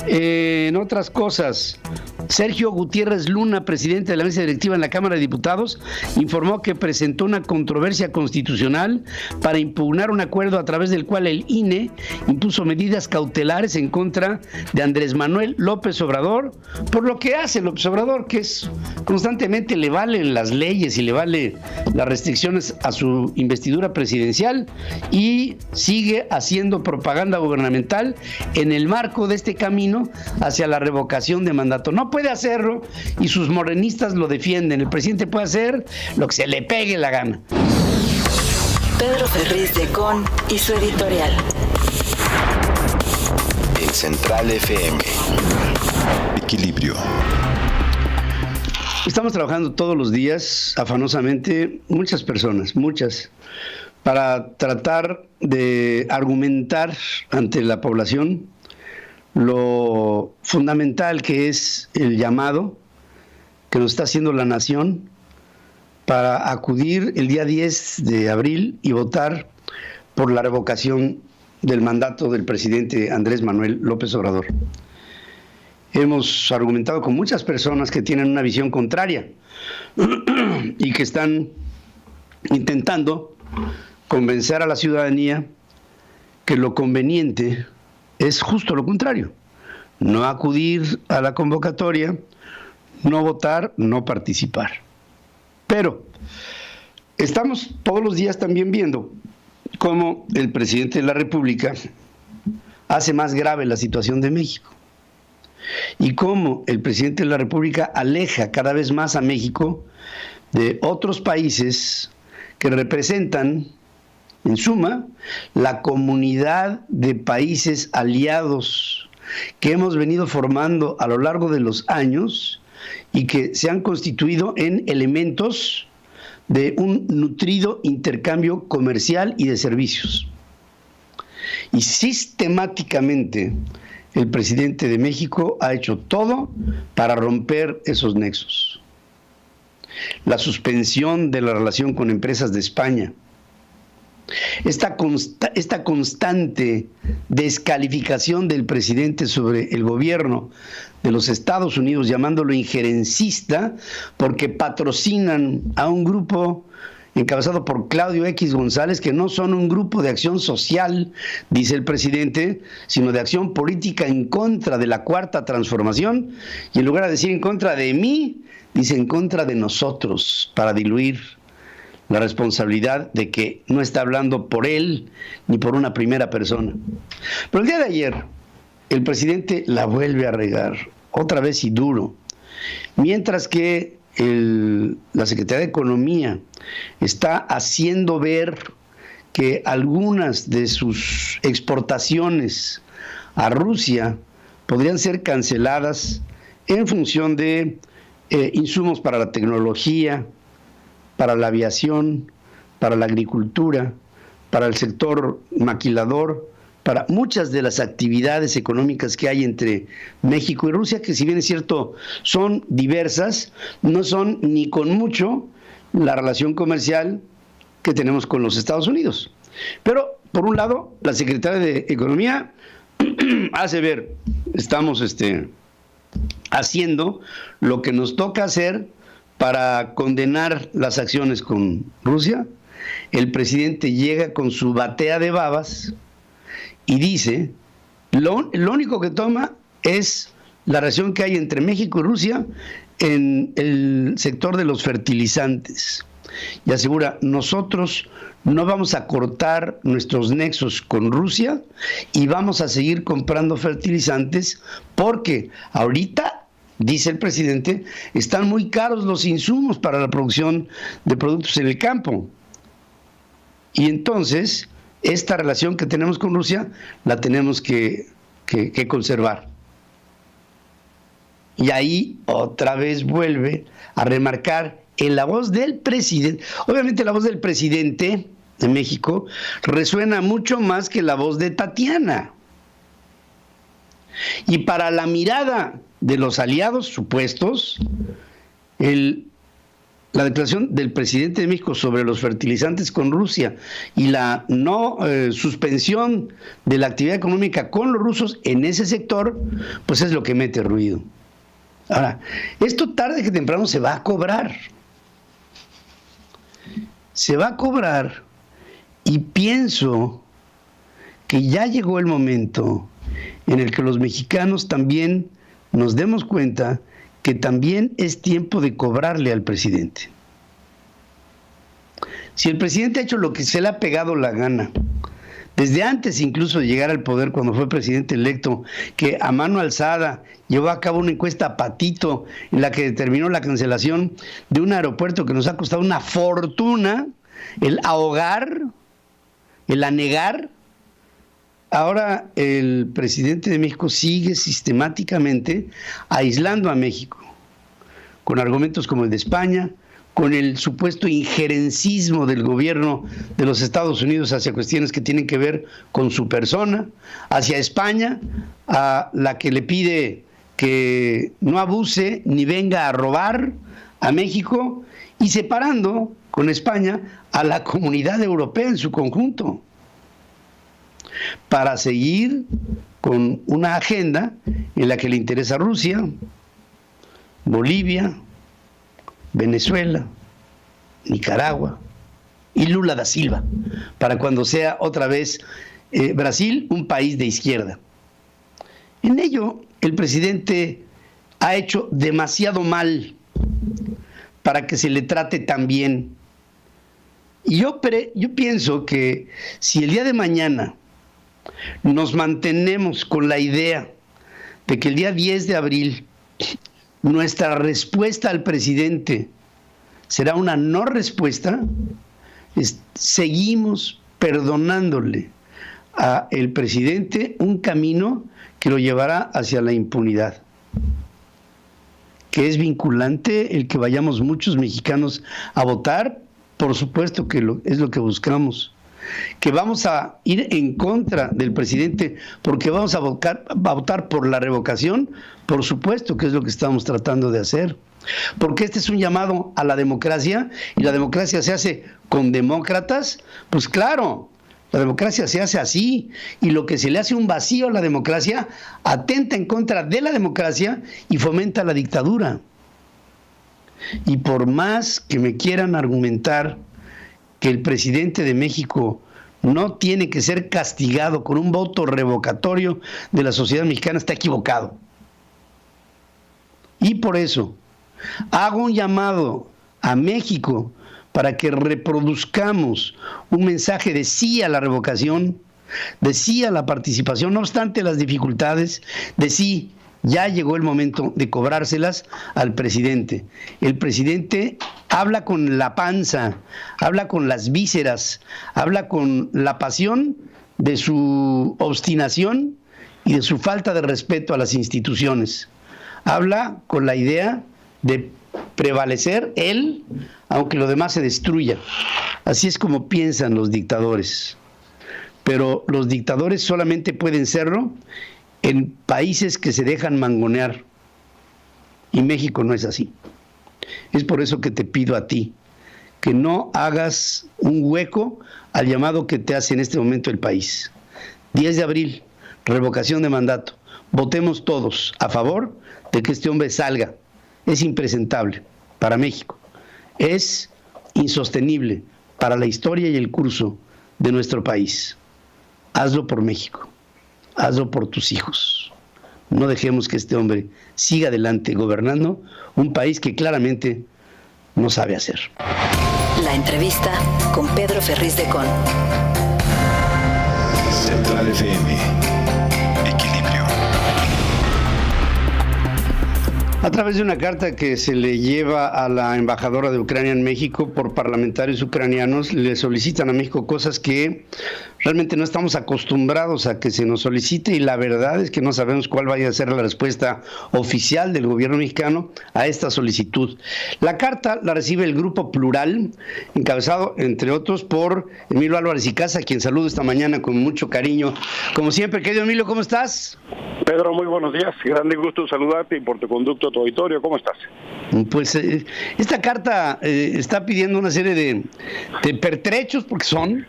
En otras cosas, Sergio Gutiérrez Luna, presidente de la mesa directiva en la Cámara de Diputados, informó que presentó una controversia constitucional para impugnar un acuerdo a través del cual el INE impuso medidas cautelares en contra de Andrés Manuel López Obrador, por lo que hace López Obrador, que es constantemente le valen las leyes y le vale las restricciones a su investidura presidencial, y sigue haciendo propaganda gubernamental en el marco de este camino hacia la revocación de mandato. No puede hacerlo y sus morenistas lo defienden. El presidente puede hacer lo que se le pegue la gana. Pedro Ferriz de Con y su editorial. En Central FM. Equilibrio. Estamos trabajando todos los días, afanosamente, muchas personas, para tratar de argumentar ante la población lo fundamental que es el llamado que nos está haciendo la nación para acudir el día 10 de abril y votar por la revocación del mandato del presidente Andrés Manuel López Obrador. Hemos argumentado con muchas personas que tienen una visión contraria y que están intentando convencer a la ciudadanía que lo conveniente es justo lo contrario: no acudir a la convocatoria, no votar, no participar. Pero estamos todos los días también viendo cómo el presidente de la República hace más grave la situación de México y cómo el presidente de la República aleja cada vez más a México de otros países que representan, en suma, la comunidad de países aliados que hemos venido formando a lo largo de los años y que se han constituido en elementos de un nutrido intercambio comercial y de servicios. Y sistemáticamente el presidente de México ha hecho todo para romper esos nexos. La suspensión de la relación con empresas de España, esta constante descalificación del presidente sobre el gobierno de los Estados Unidos, llamándolo injerencista, porque patrocinan a un grupo encabezado por Claudio X González, que no son un grupo de acción social, dice el presidente, sino de acción política en contra de la Cuarta Transformación, y en lugar de decir en contra de mí, dice en contra de nosotros, para diluir la responsabilidad de que no está hablando por él ni por una primera persona. Pero el día de ayer, el presidente la vuelve a regar, otra vez y duro, mientras que la Secretaría de Economía está haciendo ver que algunas de sus exportaciones a Rusia podrían ser canceladas en función de insumos para la tecnología, para la aviación, para la agricultura, para el sector maquilador, para muchas de las actividades económicas que hay entre México y Rusia, que si bien es cierto son diversas, no son ni con mucho la relación comercial que tenemos con los Estados Unidos. Pero, por un lado, la Secretaría de Economía hace ver, estamos haciendo lo que nos toca hacer para condenar las acciones con Rusia. El presidente llega con su batea de babas y dice, lo único que toma es la relación que hay entre México y Rusia en el sector de los fertilizantes. Y asegura, nosotros no vamos a cortar nuestros nexos con Rusia y vamos a seguir comprando fertilizantes porque ahorita, dice el presidente, están muy caros los insumos para la producción de productos en el campo. Y entonces, esta relación que tenemos con Rusia la tenemos que conservar. Y ahí otra vez vuelve a remarcar en la voz del presidente. Obviamente la voz del presidente de México resuena mucho más que la voz de Tatiana. Y para la mirada de los aliados supuestos, la declaración del presidente de México sobre los fertilizantes con Rusia y la no suspensión de la actividad económica con los rusos en ese sector, pues es lo que mete ruido. Ahora, esto tarde que temprano se va a cobrar. Se va a cobrar y pienso que ya llegó el momento en el que los mexicanos también nos demos cuenta que también es tiempo de cobrarle al presidente. Si el presidente ha hecho lo que se le ha pegado la gana, desde antes incluso de llegar al poder cuando fue presidente electo, que a mano alzada llevó a cabo una encuesta a patito en la que determinó la cancelación de un aeropuerto que nos ha costado una fortuna, el ahogar, el anegar. Ahora el presidente de México sigue sistemáticamente aislando a México, con argumentos como el de España, con el supuesto injerencismo del gobierno de los Estados Unidos hacia cuestiones que tienen que ver con su persona, hacia España, a la que le pide que no abuse ni venga a robar a México, y separando con España a la comunidad europea en su conjunto, para seguir con una agenda en la que le interesa Rusia, Bolivia, Venezuela, Nicaragua y Lula da Silva, para cuando sea otra vez Brasil un país de izquierda. En ello, el presidente ha hecho demasiado mal para que se le trate tan bien. Y yo pienso que si el día de mañana nos mantenemos con la idea de que el día 10 de abril nuestra respuesta al presidente será una no respuesta, seguimos perdonándole al presidente un camino que lo llevará hacia la impunidad. Que es vinculante el que vayamos muchos mexicanos a votar, por supuesto que es lo que buscamos. Que vamos a ir en contra del presidente porque vamos a votar por la revocación, por supuesto que es lo que estamos tratando de hacer. Porque este es un llamado a la democracia y la democracia se hace con demócratas, pues claro, la democracia se hace así, y lo que se le hace un vacío a la democracia atenta en contra de la democracia y fomenta la dictadura. Y por más que me quieran argumentar que el presidente de México no tiene que ser castigado con un voto revocatorio de la sociedad mexicana está equivocado. Y por eso hago un llamado a México para que reproduzcamos un mensaje de sí a la revocación, de sí a la participación, no obstante las dificultades, de sí. Ya llegó el momento de cobrárselas al presidente. El presidente habla con la panza, habla con las vísceras, habla con la pasión de su obstinación y de su falta de respeto a las instituciones. Habla con la idea de prevalecer él, aunque lo demás se destruya. Así es como piensan los dictadores. Pero los dictadores solamente pueden serlo en países que se dejan mangonear, y México no es así. Es por eso que te pido a ti que no hagas un hueco al llamado que te hace en este momento el país. 10 de abril, revocación de mandato. Votemos todos a favor de que este hombre salga. Es impresentable para México. Es insostenible para la historia y el curso de nuestro país. Hazlo por México. Hazlo por tus hijos. No dejemos que este hombre siga adelante gobernando un país que claramente no sabe hacer. La entrevista con Pedro Ferriz de Con. Central FM. Equilibrio. A través de una carta que se le lleva a la embajadora de Ucrania en México por parlamentarios ucranianos, le solicitan a México cosas que realmente no estamos acostumbrados a que se nos solicite, y la verdad es que no sabemos cuál vaya a ser la respuesta oficial del gobierno mexicano a esta solicitud. La carta la recibe el Grupo Plural, encabezado, entre otros, por Emilio Álvarez y Casa, quien saludo esta mañana con mucho cariño. Como siempre, querido Emilio, ¿cómo estás? Pedro, muy buenos días. Grande gusto saludarte y por tu conducto a tu auditorio. ¿Cómo estás? Pues esta carta está pidiendo una serie de pertrechos, porque son,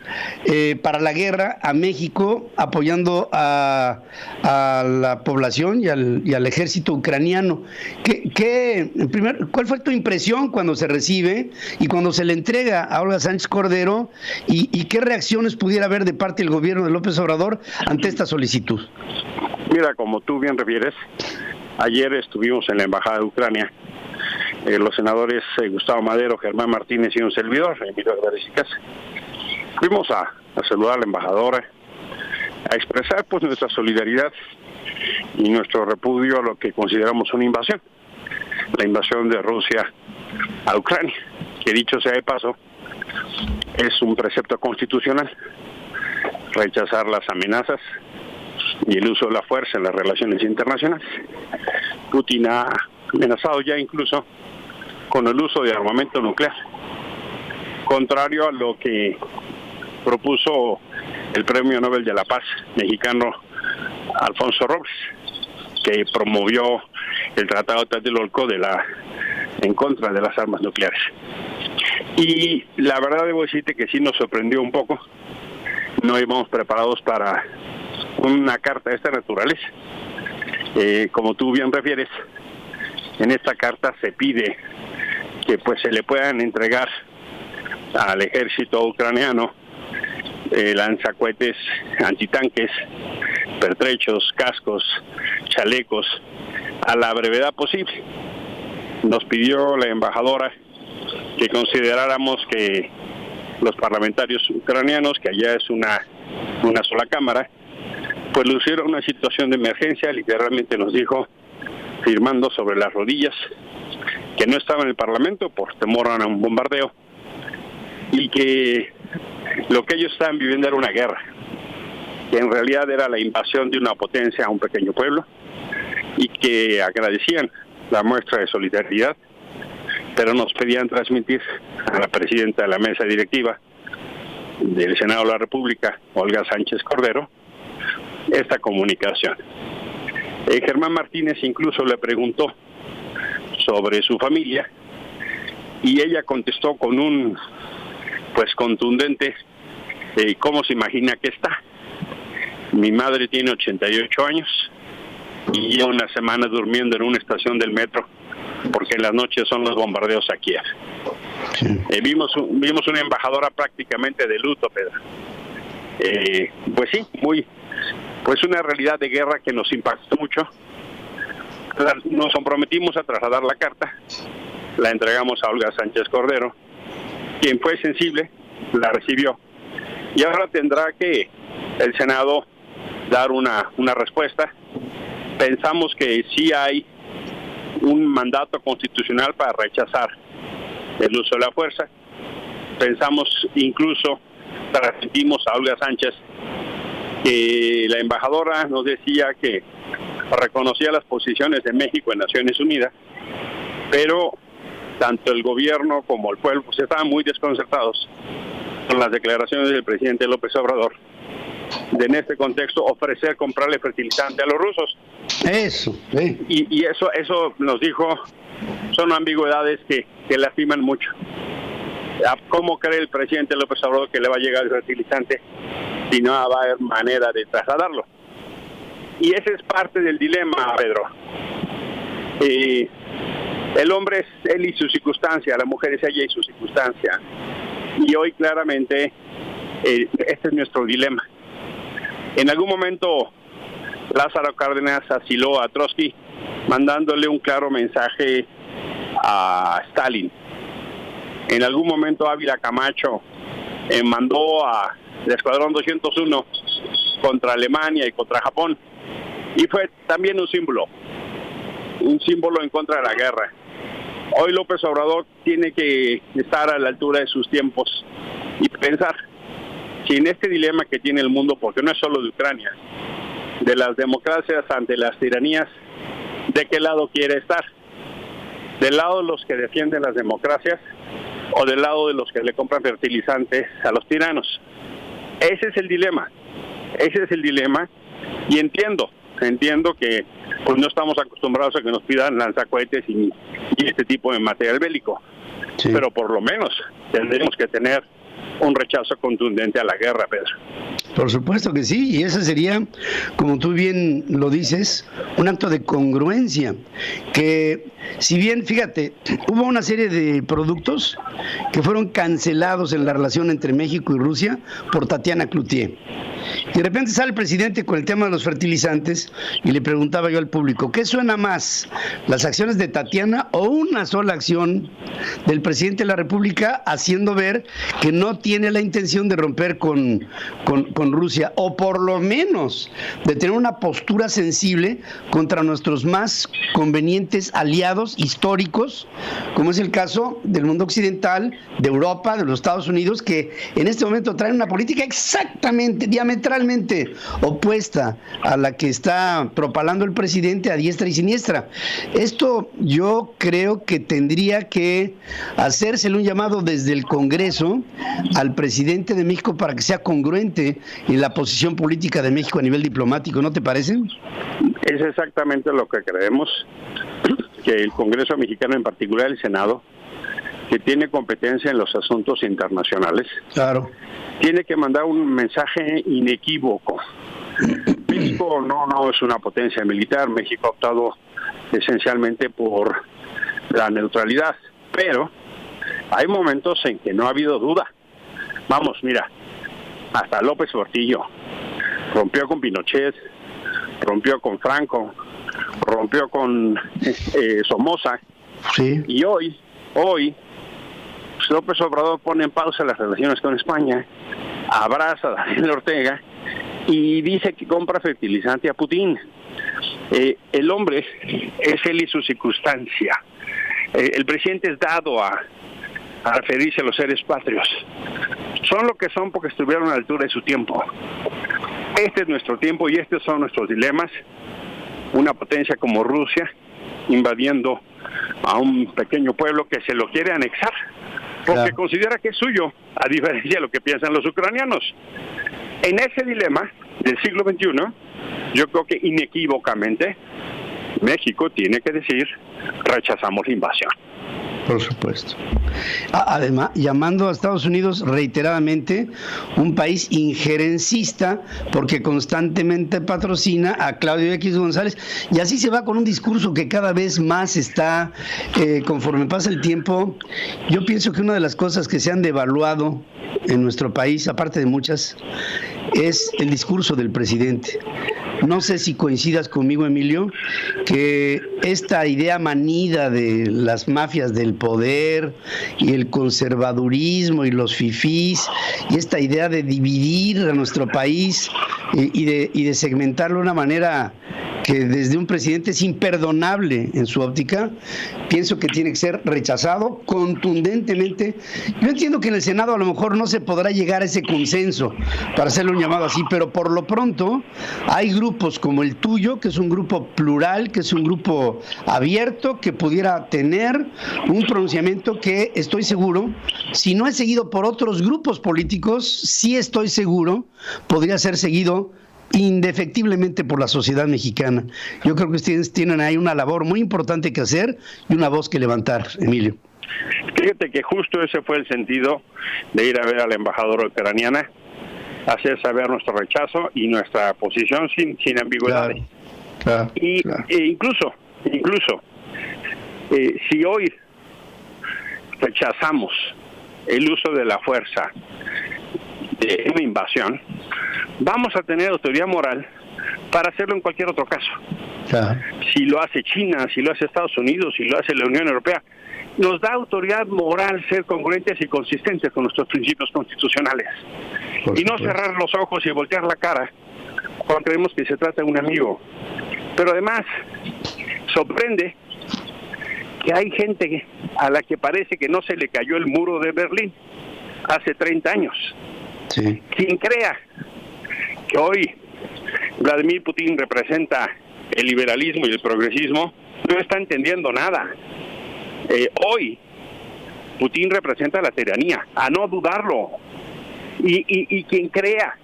para la guerra a México, apoyando a la población y al ejército ucraniano. ¿Cuál fue tu impresión cuando se recibe y cuando se le entrega a Olga Sánchez Cordero, y qué reacciones pudiera haber de parte del gobierno de López Obrador ante esta solicitud? Mira, como tú bien refieres, ayer estuvimos en la Embajada de Ucrania, los senadores Gustavo Madero, Germán Martínez y un servidor, Emilio Álvarez y Casa. Fuimos a saludar a la embajadora, a expresar pues nuestra solidaridad y nuestro repudio a lo que consideramos una invasión, la invasión de Rusia a Ucrania, que dicho sea de paso, es un precepto constitucional, rechazar las amenazas y el uso de la fuerza en las relaciones internacionales. Putin ha amenazado ya incluso con el uso de armamento nuclear, contrario a lo que propuso el Premio Nobel de la Paz mexicano Alfonso Robles, que promovió el Tratado de Tlatelolco en contra de las armas nucleares. Y la verdad debo decirte que sí nos sorprendió un poco. No íbamos preparados para una carta de esta naturaleza. Como tú bien refieres, en esta carta se pide que pues se le puedan entregar al ejército ucraniano lanzacohetes antitanques, pertrechos, cascos, chalecos, a la brevedad posible. Nos pidió la embajadora que consideráramos que los parlamentarios ucranianos, que allá es una sola cámara, pues lucieron una situación de emergencia. Literalmente nos dijo, firmando sobre las rodillas, que no estaba en el Parlamento por temor a un bombardeo, y que lo que ellos estaban viviendo era una guerra, que en realidad era la invasión de una potencia a un pequeño pueblo, y que agradecían la muestra de solidaridad, pero nos pedían transmitir a la presidenta de la mesa directiva del Senado de la República, Olga Sánchez Cordero, esta comunicación. Germán Martínez incluso le preguntó sobre su familia, y ella contestó con un contundente ¿cómo se imagina que está? Mi madre tiene 88 años y lleva una semana durmiendo en una estación del metro porque en las noches son los bombardeos a Kiev. Sí. Vimos una embajadora prácticamente de luto, Pedro. Pues sí, pues una realidad de guerra que nos impactó mucho. Nos comprometimos a trasladar la carta, la entregamos a Olga Sánchez Cordero, quien fue sensible, la recibió, y ahora tendrá que el Senado dar una respuesta. Pensamos que sí hay un mandato constitucional para rechazar el uso de la fuerza. Pensamos, incluso transmitimos a Olga Sánchez que la embajadora nos decía que reconocía las posiciones de México en Naciones Unidas, pero tanto el gobierno como el pueblo pues estaban muy desconcertados con las declaraciones del presidente López Obrador de, en este contexto, ofrecer comprarle fertilizante a los rusos. Eso, sí. Y eso nos dijo, son ambigüedades que lastiman mucho. ¿Cómo cree el presidente López Obrador que le va a llegar el fertilizante si no va a haber manera de trasladarlo? Y ese es parte del dilema, Pedro. El hombre es él y su circunstancia, la mujer es ella y su circunstancia. Y hoy claramente este es nuestro dilema. En algún momento Lázaro Cárdenas asiló a Trotsky mandándole un claro mensaje a Stalin. En algún momento Ávila Camacho mandó al Escuadrón 201 contra Alemania y contra Japón. Y fue también un símbolo en contra de la guerra. Hoy López Obrador tiene que estar a la altura de sus tiempos y pensar si en este dilema que tiene el mundo, porque no es solo de Ucrania, de las democracias ante las tiranías, ¿de qué lado quiere estar? ¿Del lado de los que defienden las democracias o del lado de los que le compran fertilizantes a los tiranos? Ese es el dilema, y entiendo que pues no estamos acostumbrados a que nos pidan lanzacohetes y este tipo de material bélico, sí. Pero por lo menos tendremos que tener un rechazo contundente a la guerra, Pedro. Por supuesto que sí, y ese sería, como tú bien lo dices, un acto de congruencia, que si bien, fíjate, hubo una serie de productos que fueron cancelados en la relación entre México y Rusia por Tatiana Cloutier. Y de repente sale el presidente con el tema de los fertilizantes y le preguntaba yo al público, ¿qué suena más? ¿Las acciones de Tatiana o una sola acción del presidente de la República haciendo ver que no tiene la intención de romper con Rusia, o por lo menos de tener una postura sensible contra nuestros más convenientes aliados históricos, como es el caso del mundo occidental, de Europa, de los Estados Unidos, que en este momento traen una política exactamente, diametralmente opuesta a la que está propalando el presidente a diestra y siniestra. Esto yo creo que tendría que hacérsele un llamado desde el Congreso al presidente de México para que sea congruente en la posición política de México a nivel diplomático, ¿no te parece? Es exactamente lo que creemos, que el Congreso mexicano, en particular el Senado, que tiene competencia en los asuntos internacionales, claro, tiene que mandar un mensaje inequívoco. México no es una potencia militar. México ha optado esencialmente por la neutralidad, pero hay momentos en que no ha habido duda. Vamos, mira, hasta López Portillo rompió con Pinochet, rompió con Franco, rompió con Somoza, sí. Y hoy López Obrador pone en pausa las relaciones con España, abraza a Daniel Ortega y dice que compra fertilizante a Putin. El hombre es él y su circunstancia. El presidente es dado a referirse a los seres patrios. Son lo que son porque estuvieron a la altura de su tiempo. Este es nuestro tiempo y estos son nuestros dilemas. Una potencia como Rusia invadiendo a un pequeño pueblo que se lo quiere anexar porque claro, considera que es suyo, a diferencia de lo que piensan los ucranianos. En ese dilema del siglo XXI, yo creo que inequívocamente México tiene que decir: rechazamos la invasión. Por supuesto. Además, llamando a Estados Unidos reiteradamente un país injerencista porque constantemente patrocina a Claudio X González, y así se va con un discurso que cada vez más está, conforme pasa el tiempo. Yo pienso que una de las cosas que se han devaluado en nuestro país, aparte de muchas, es el discurso del presidente. No sé si coincidas conmigo, Emilio, que esta idea manida de las mafias del poder y el conservadurismo y los fifís y esta idea de dividir a nuestro país y de segmentarlo de una manera que desde un presidente es imperdonable en su óptica, pienso que tiene que ser rechazado contundentemente. Yo entiendo que en el Senado a lo mejor no se podrá llegar a ese consenso para hacerle un llamado así, pero por lo pronto hay grupos como el tuyo, que es un grupo plural, que es un grupo abierto, que pudiera tener un pronunciamiento que estoy seguro, si no es seguido por otros grupos políticos, sí estoy seguro, podría ser seguido indefectiblemente por la sociedad mexicana. Yo creo que ustedes tienen ahí una labor muy importante que hacer y una voz que levantar, Emilio. Fíjate que justo ese fue el sentido de ir a ver a la embajadora ucraniana, hacer saber nuestro rechazo y nuestra posición sin ambigüedades. Claro. Incluso, si hoy rechazamos el uso de la fuerza de una invasión, vamos a tener autoridad moral para hacerlo en cualquier otro caso. Claro. Si lo hace China, si lo hace Estados Unidos, si lo hace la Unión Europea, nos da autoridad moral ser congruentes y consistentes con nuestros principios constitucionales. Y no cerrar los ojos y voltear la cara cuando creemos que se trata de un amigo. Pero además, sorprende que hay gente a la que parece que no se le cayó el muro de Berlín hace 30 años. Sí. Quien crea que hoy Vladimir Putin representa el liberalismo y el progresismo, no está entendiendo nada. Hoy Putin representa la tiranía, a no dudarlo. Y quien crea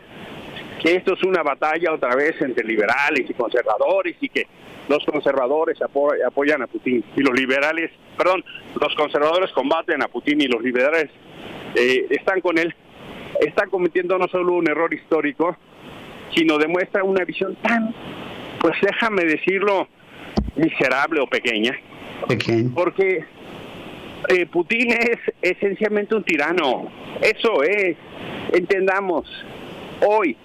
que esto es una batalla otra vez entre liberales y conservadores y que los conservadores apoyan a Putin y los conservadores combaten a Putin y los liberales están con él, está cometiendo no solo un error histórico, sino demuestra una visión tan, pues déjame decirlo, miserable o pequeña. Porque Putin es esencialmente un tirano. Eso es. Entendamos, hoy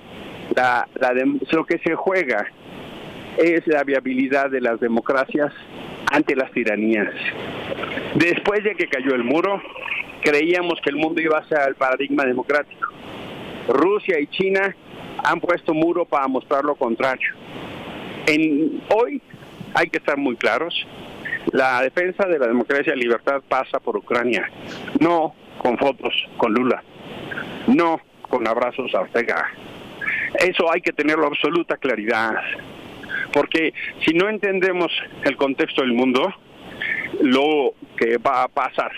lo que se juega es la viabilidad de las democracias ante las tiranías. Después de que cayó el muro, creíamos que el mundo iba hacia el paradigma democrático. Rusia y China han puesto muro para mostrar lo contrario. Hoy hay que estar muy claros. La defensa de la democracia y la libertad pasa por Ucrania, no con fotos con Lula, no con abrazos a Ortega. Eso hay que tenerlo absoluta claridad, porque si no entendemos el contexto del mundo, lo que va a pasar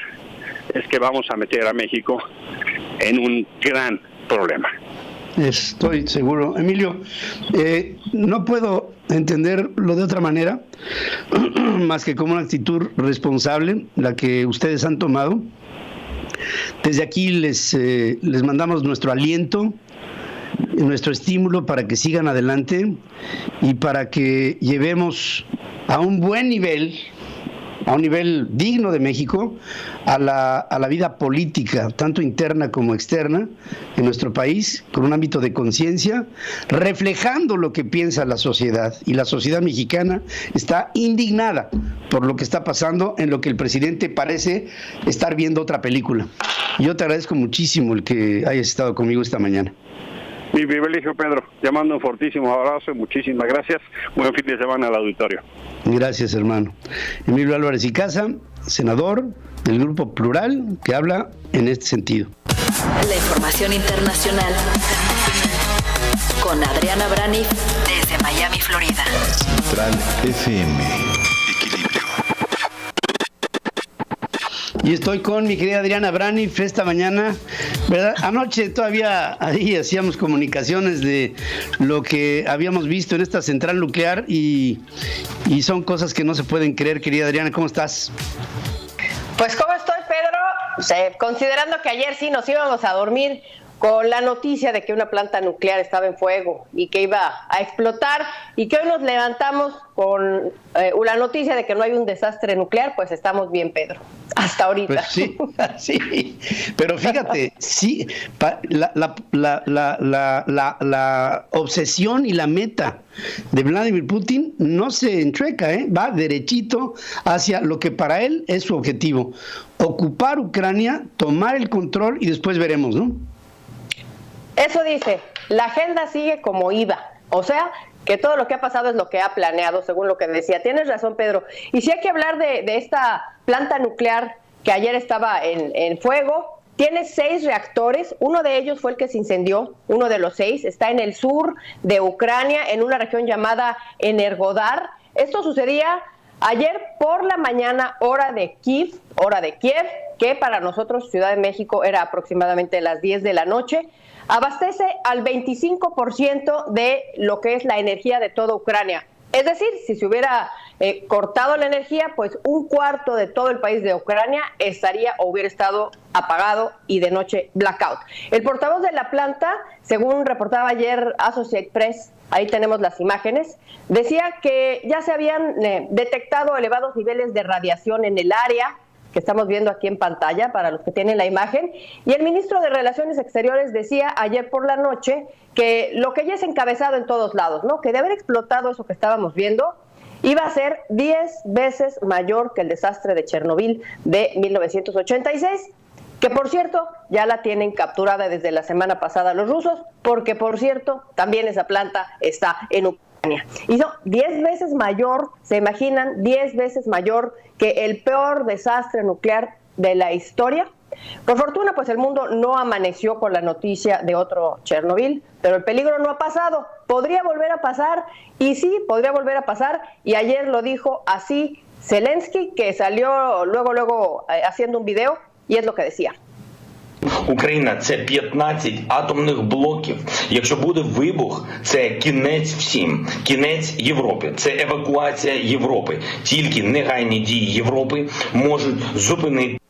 es que vamos a meter a México en un gran problema. Estoy seguro. Emilio, no puedo entenderlo de otra manera más que como una actitud responsable la que ustedes han tomado. Desde aquí les mandamos nuestro aliento, nuestro estímulo para que sigan adelante y para que llevemos a un buen nivel, a un nivel digno de México, a la vida política, tanto interna como externa, en nuestro país, con un ámbito de conciencia, reflejando lo que piensa la sociedad. Y la sociedad mexicana está indignada por lo que está pasando, en lo que el presidente parece estar viendo otra película. Yo te agradezco muchísimo el que hayas estado conmigo esta mañana. Mi privilegio, Pedro. Te mando un fortísimo abrazo y muchísimas gracias. Buen fin de semana al auditorio. Gracias, hermano. Emilio Álvarez y Casa, senador del Grupo Plural, que habla en este sentido. La información internacional con Adriana Braniff desde Miami, Florida. Central FM. Equilibrio. Y estoy con mi querida Adriana Braniff esta mañana, ¿verdad? Anoche todavía ahí hacíamos comunicaciones de lo que habíamos visto en esta central nuclear y son cosas que no se pueden creer, querida Adriana. ¿Cómo estás? Pues, ¿cómo Considerando que ayer sí nos íbamos a dormir con la noticia de que una planta nuclear estaba en fuego y que iba a explotar, y que hoy nos levantamos con la noticia de que no hay un desastre nuclear, pues estamos bien, Pedro, hasta ahorita. Pues sí, sí, pero fíjate, sí, la obsesión y la meta de Vladimir Putin no se enchueca, va derechito hacia lo que para él es su objetivo: ocupar Ucrania, tomar el control y después veremos, ¿no? Eso dice, la agenda sigue como iba, o sea, que todo lo que ha pasado es lo que ha planeado, según lo que decía. Tienes razón, Pedro. Y sí hay que hablar de esta planta nuclear que ayer estaba en fuego. Tiene 6 reactores, uno de ellos fue el que se incendió, uno de los 6, está en el sur de Ucrania, en una región llamada Energodar. Esto sucedía ayer por la mañana, hora de Kiev, que para nosotros, Ciudad de México, era aproximadamente las 10 de la noche. Abastece al 25% de lo que es la energía de toda Ucrania. Es decir, si se hubiera cortado la energía, pues un cuarto de todo el país de Ucrania estaría o hubiera estado apagado y de noche blackout. El portavoz de la planta, según reportaba ayer Associated Press, ahí tenemos las imágenes, decía que ya se habían detectado elevados niveles de radiación en el área, que estamos viendo aquí en pantalla para los que tienen la imagen, y el ministro de Relaciones Exteriores decía ayer por la noche que lo que ya es encabezado en todos lados, ¿no? Que de haber explotado eso que estábamos viendo, iba a ser 10 veces mayor que el desastre de Chernobyl de 1986, que por cierto ya la tienen capturada desde la semana pasada los rusos, porque por cierto también esa planta está en Ucrania. Y son 10 veces mayor, se imaginan, 10 veces mayor que el peor desastre nuclear de la historia. Por fortuna, pues el mundo no amaneció con la noticia de otro Chernobyl, pero el peligro no ha pasado. Podría volver a pasar, y sí, podría volver a pasar, y ayer lo dijo así Zelensky, que salió luego haciendo un video, y es lo que decía. Україна – це 15 атомних блоків. Якщо буде вибух, це кінець всім, кінець Європи, це евакуація Європи. Тільки негайні дії Європи можуть зупинити.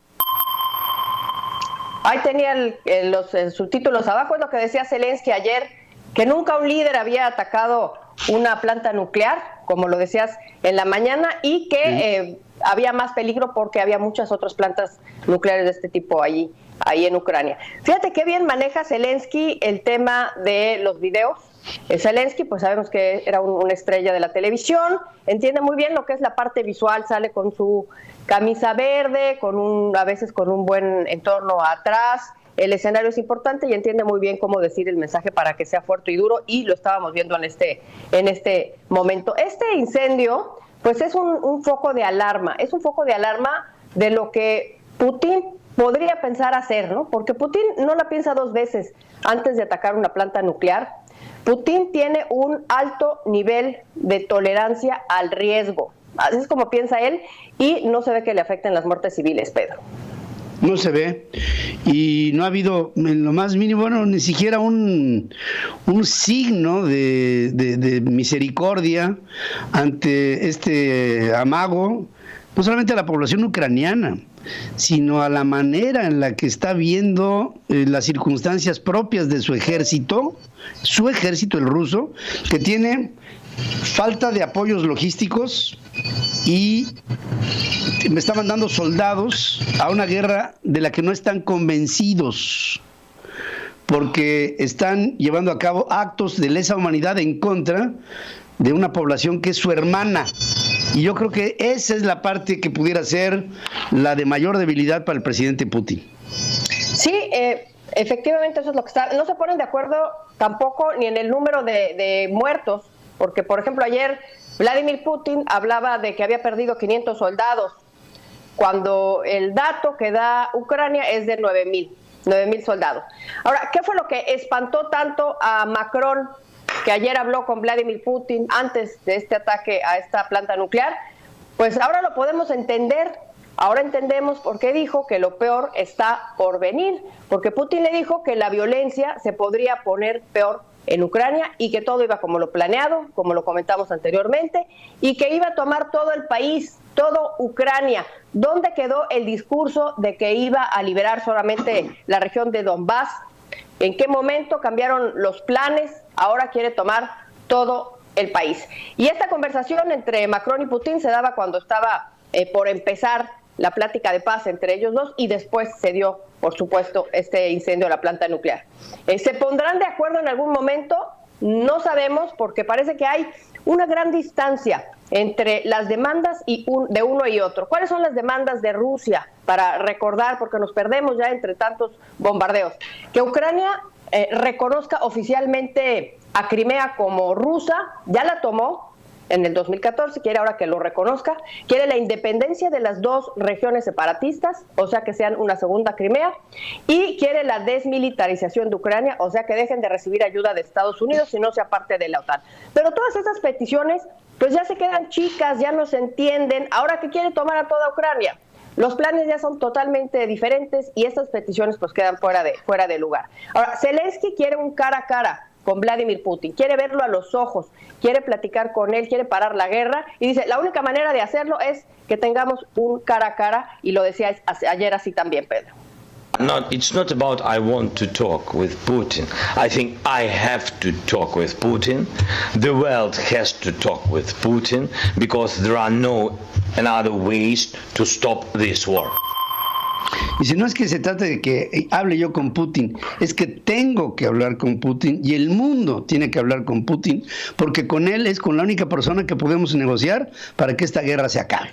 Ahí tenía los subtítulos abajo, es lo que decía Zelensky ayer, que nunca un líder había atacado una planta nuclear, como lo decías en la mañana, y que había más peligro porque había muchas otras plantas nucleares de este tipo ahí en Ucrania. Fíjate qué bien maneja Zelensky el tema de los videos. Zelensky, pues sabemos que era una estrella de la televisión, entiende muy bien lo que es la parte visual, sale con su camisa verde, a veces con un buen entorno atrás. El escenario es importante y entiende muy bien cómo decir el mensaje para que sea fuerte y duro, y lo estábamos viendo en este momento. Este incendio, pues es un foco de alarma, de lo que Putin podría pensar hacer, ¿no? Porque Putin no la piensa 2 veces antes de atacar una planta nuclear. Putin tiene un alto nivel de tolerancia al riesgo. Así es como piensa él, y no se ve que le afecten las muertes civiles, Pedro. No se ve, y no ha habido en lo más mínimo, bueno, ni siquiera un signo de misericordia ante este amago, no solamente a la población ucraniana, sino a la manera en la que está viendo las circunstancias propias de su ejército, el ruso, que tiene falta de apoyos logísticos y me está mandando soldados a una guerra de la que no están convencidos, porque están llevando a cabo actos de lesa humanidad en contra de una población que es su hermana. Y yo creo que esa es la parte que pudiera ser la de mayor debilidad para el presidente Putin. Sí, efectivamente eso es lo que está. No se ponen de acuerdo tampoco ni en el número de muertos, porque por ejemplo ayer Vladimir Putin hablaba de que había perdido 500 soldados, cuando el dato que da Ucrania es de 9,000 soldados. Ahora, ¿qué fue lo que espantó tanto a Macron, que ayer habló con Vladimir Putin antes de este ataque a esta planta nuclear? Pues ahora lo podemos entender. Ahora entendemos por qué dijo que lo peor está por venir, porque Putin le dijo que la violencia se podría poner peor en Ucrania y que todo iba como lo planeado, como lo comentamos anteriormente, y que iba a tomar todo el país todo Ucrania. ¿Dónde quedó el discurso de que iba a liberar solamente la región de Donbass? ¿En qué momento cambiaron los planes? Ahora quiere tomar todo el país. Y esta conversación entre Macron y Putin se daba cuando estaba por empezar la plática de paz entre ellos dos, y después se dio, por supuesto, este incendio de la planta nuclear. ¿Se pondrán de acuerdo en algún momento? No sabemos, porque parece que hay una gran distancia entre las demandas de uno y otro. ¿Cuáles son las demandas de Rusia? Para recordar, porque nos perdemos ya entre tantos bombardeos. Que Ucrania reconozca oficialmente a Crimea como rusa, ya la tomó en el 2014, quiere ahora que lo reconozca, quiere la independencia de las dos regiones separatistas, o sea que sean una segunda Crimea, y quiere la desmilitarización de Ucrania, o sea que dejen de recibir ayuda de Estados Unidos y no sea parte de la OTAN. Pero todas esas peticiones pues ya se quedan chicas, ya no se entienden. Ahora que quiere tomar a toda Ucrania, los planes ya son totalmente diferentes y estas peticiones pues quedan fuera de lugar. Ahora, Zelensky quiere un cara a cara con Vladimir Putin, quiere verlo a los ojos, quiere platicar con él, quiere parar la guerra y dice, la única manera de hacerlo es que tengamos un cara a cara, y lo decía ayer así también, Pedro. No, it's not about I want to talk with Putin. I think I have to talk with Putin. The world has to talk with Putin because there are no other ways to stop this war. Y si no es que se trate de que hable yo con Putin, es que tengo que hablar con Putin y el mundo tiene que hablar con Putin, porque con él es con la única persona que podemos negociar para que esta guerra se acabe.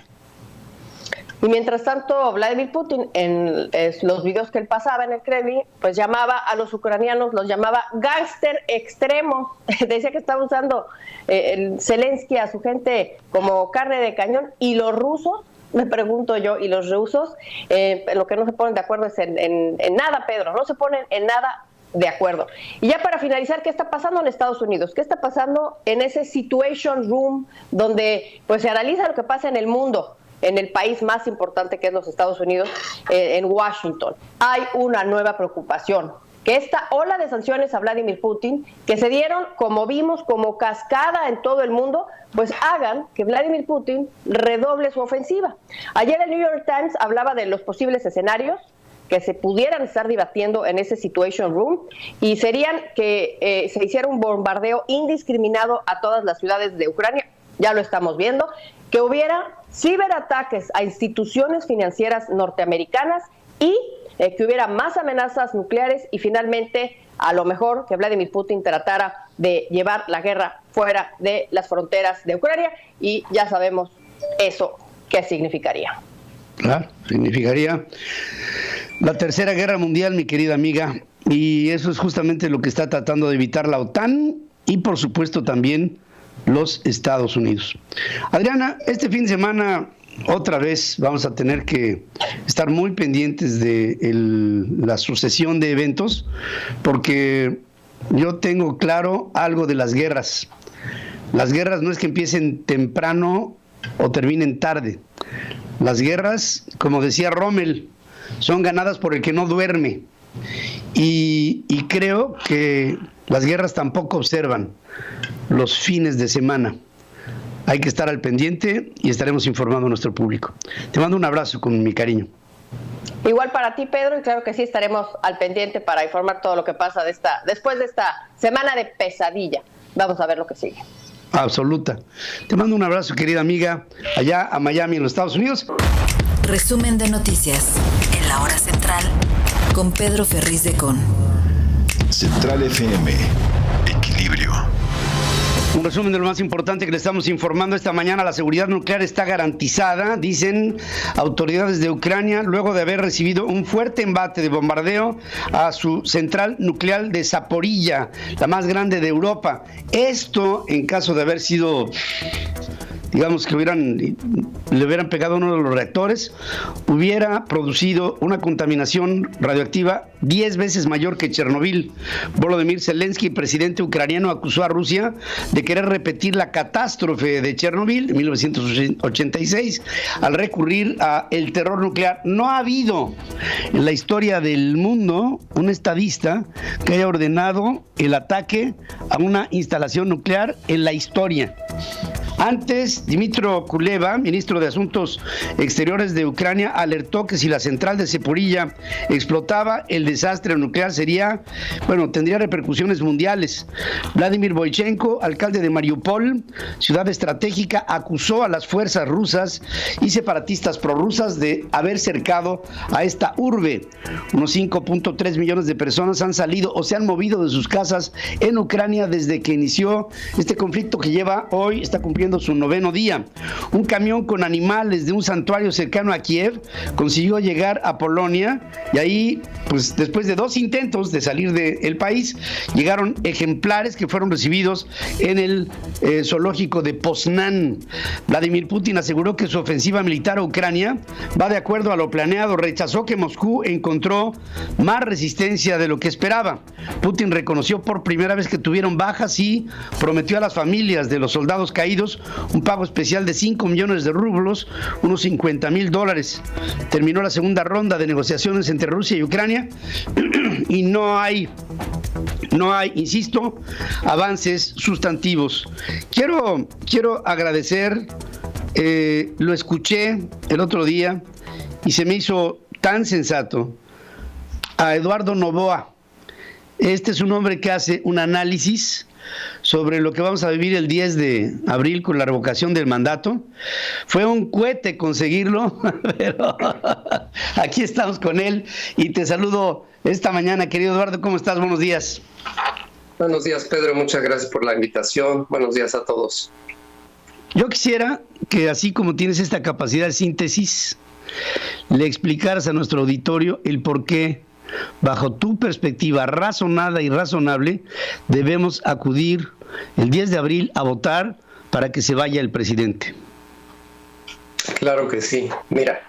Y mientras tanto, Vladimir Putin, en los videos que él pasaba en el Kremlin, pues llamaba a los ucranianos, los llamaba gángster extremo. Decía que estaba usando el Zelensky a su gente como carne de cañón. Y los rusos, me pregunto yo, y los rusos, lo que no se ponen de acuerdo es en nada, Pedro, no se ponen en nada de acuerdo. Y ya para finalizar, ¿qué está pasando en Estados Unidos? ¿Qué está pasando en ese Situation Room donde pues se analiza lo que pasa en el mundo? En el país más importante que es los Estados Unidos, en Washington. Hay una nueva preocupación, que esta ola de sanciones a Vladimir Putin, que se dieron, como vimos, como cascada en todo el mundo, pues hagan que Vladimir Putin redoble su ofensiva. Ayer el New York Times hablaba de los posibles escenarios que se pudieran estar debatiendo en ese Situation Room, y serían que se hiciera un bombardeo indiscriminado a todas las ciudades de Ucrania, ya lo estamos viendo, que hubiera ciberataques a instituciones financieras norteamericanas y que hubiera más amenazas nucleares, y finalmente a lo mejor que Vladimir Putin tratara de llevar la guerra fuera de las fronteras de Ucrania, y ya sabemos eso qué significaría. Claro, significaría la tercera guerra mundial, mi querida amiga, y eso es justamente lo que está tratando de evitar la OTAN y por supuesto también los Estados Unidos. Adriana, este fin de semana otra vez vamos a tener que estar muy pendientes de la sucesión de eventos, porque yo tengo claro algo de las guerras. Las guerras no es que empiecen temprano o terminen tarde. Las guerras, como decía Rommel, son ganadas por el que no duerme. Y creo que las guerras tampoco observan los fines de semana. Hay que estar al pendiente y estaremos informando a nuestro público. Te mando un abrazo con mi cariño. Igual para ti, Pedro, y claro que sí estaremos al pendiente para informar todo lo que pasa después de esta semana de pesadilla. Vamos a ver lo que sigue. Absoluta. Te mando un abrazo, querida amiga, allá a Miami, en los Estados Unidos. Resumen de noticias en la hora central con Pedro Ferriz de Con. Central FM. Equilibrio. Un resumen de lo más importante que le estamos informando esta mañana. La seguridad nuclear está garantizada, dicen autoridades de Ucrania, luego de haber recibido un fuerte embate de bombardeo a su central nuclear de Zaporilla, la más grande de Europa. Esto, en caso de haber sido, digamos que le hubieran pegado a uno de los reactores, hubiera producido una contaminación radioactiva 10 veces mayor que Chernobyl. Volodymyr Zelensky, presidente ucraniano, acusó a Rusia de querer repetir la catástrofe de Chernobyl en 1986 al recurrir a el terror nuclear. No ha habido en la historia del mundo un estadista que haya ordenado el ataque a una instalación nuclear en la historia. Antes, Dmytro Kuleba, ministro de Asuntos Exteriores de Ucrania, alertó que si la central de Zaporilla explotaba, el desastre nuclear tendría repercusiones mundiales. Vladimir Boychenko, alcalde de Mariupol, ciudad estratégica, acusó a las fuerzas rusas y separatistas prorrusas de haber cercado a esta urbe. Unos 5.3 millones de personas han salido o se han movido de sus casas en Ucrania desde que inició este conflicto que está cumpliendo su 9º día. Un camión con animales de un santuario cercano a Kiev consiguió llegar a Polonia y ahí, pues después de 2 intentos de salir del país, llegaron ejemplares que fueron recibidos en el zoológico de Poznan. Vladimir Putin aseguró que su ofensiva militar a Ucrania va de acuerdo a lo planeado. Rechazó que Moscú encontró más resistencia de lo que esperaba. Putin reconoció por primera vez que tuvieron bajas y prometió a las familias de los soldados caídos un pago especial de 5 millones de rublos, unos $50,000. Terminó la segunda ronda de negociaciones entre Rusia y Ucrania y no hay, insisto, avances sustantivos. Quiero agradecer, lo escuché el otro día y se me hizo tan sensato, a Eduardo Noboa. Este es un hombre que hace un análisis sobre lo que vamos a vivir el 10 de abril con la revocación del mandato. Fue un cohete conseguirlo, pero aquí estamos con él y te saludo esta mañana, querido Eduardo. ¿Cómo estás? Buenos días. Buenos días, Pedro. Muchas gracias por la invitación. Buenos días a todos. Yo quisiera que, así como tienes esta capacidad de síntesis, le explicaras a nuestro auditorio el por qué, bajo tu perspectiva razonada y razonable, debemos acudir el 10 de abril a votar para que se vaya el presidente. Claro que sí. Mira,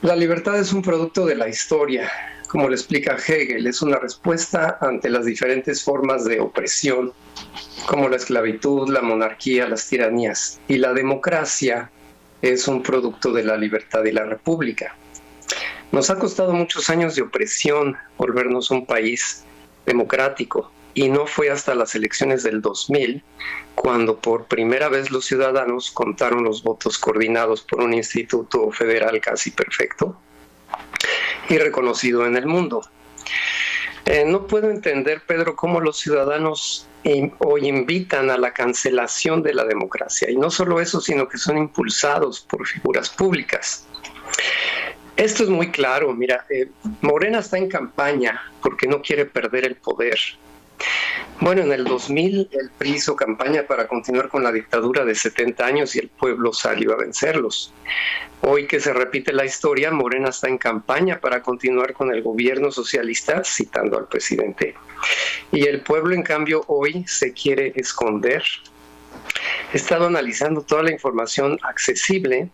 la libertad es un producto de la historia. Como le explica Hegel, es una respuesta ante las diferentes formas de opresión, como la esclavitud, la monarquía, las tiranías. Y la democracia es un producto de la libertad y la república. Nos ha costado muchos años de opresión volvernos un país democrático, y no fue hasta las elecciones del 2000 cuando por primera vez los ciudadanos contaron los votos coordinados por un instituto federal casi perfecto y reconocido en el mundo. No puedo entender, Pedro, cómo los ciudadanos hoy invitan a la cancelación de la democracia, y no solo eso, sino que son impulsados por figuras públicas. Esto es muy claro. Mira, Morena está en campaña porque no quiere perder el poder. Bueno, en el 2000 el PRI hizo campaña para continuar con la dictadura de 70 años y el pueblo salió a vencerlos. Hoy que se repite la historia, Morena está en campaña para continuar con el gobierno socialista, citando al presidente. Y el pueblo, en cambio, hoy se quiere esconder. He estado analizando toda la información accesible,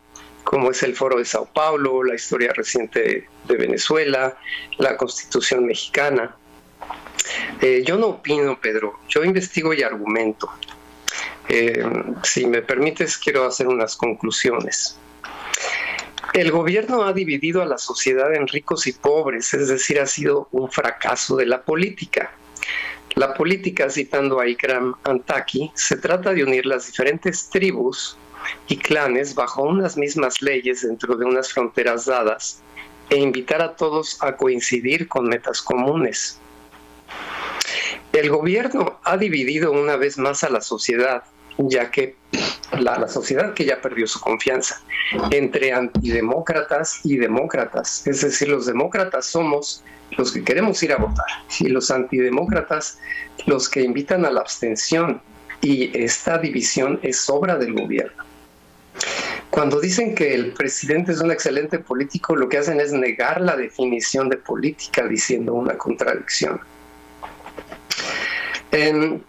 como es el Foro de Sao Paulo, la historia reciente de Venezuela, la Constitución mexicana. Yo no opino, Pedro, yo investigo y argumento. Si me permites, quiero hacer unas conclusiones. El gobierno ha dividido a la sociedad en ricos y pobres, es decir, ha sido un fracaso de la política. La política, citando a Ikram Antaki, se trata de unir las diferentes tribus y clanes bajo unas mismas leyes dentro de unas fronteras dadas e invitar a todos a coincidir con metas comunes. El gobierno ha dividido una vez más a la sociedad, ya que la sociedad que ya perdió su confianza, entre antidemócratas y demócratas. Es decir, los demócratas somos los que queremos ir a votar y los antidemócratas los que invitan a la abstención, y esta división es obra del gobierno. Cuando dicen que el presidente es un excelente político, lo que hacen es negar la definición de política diciendo una contradicción.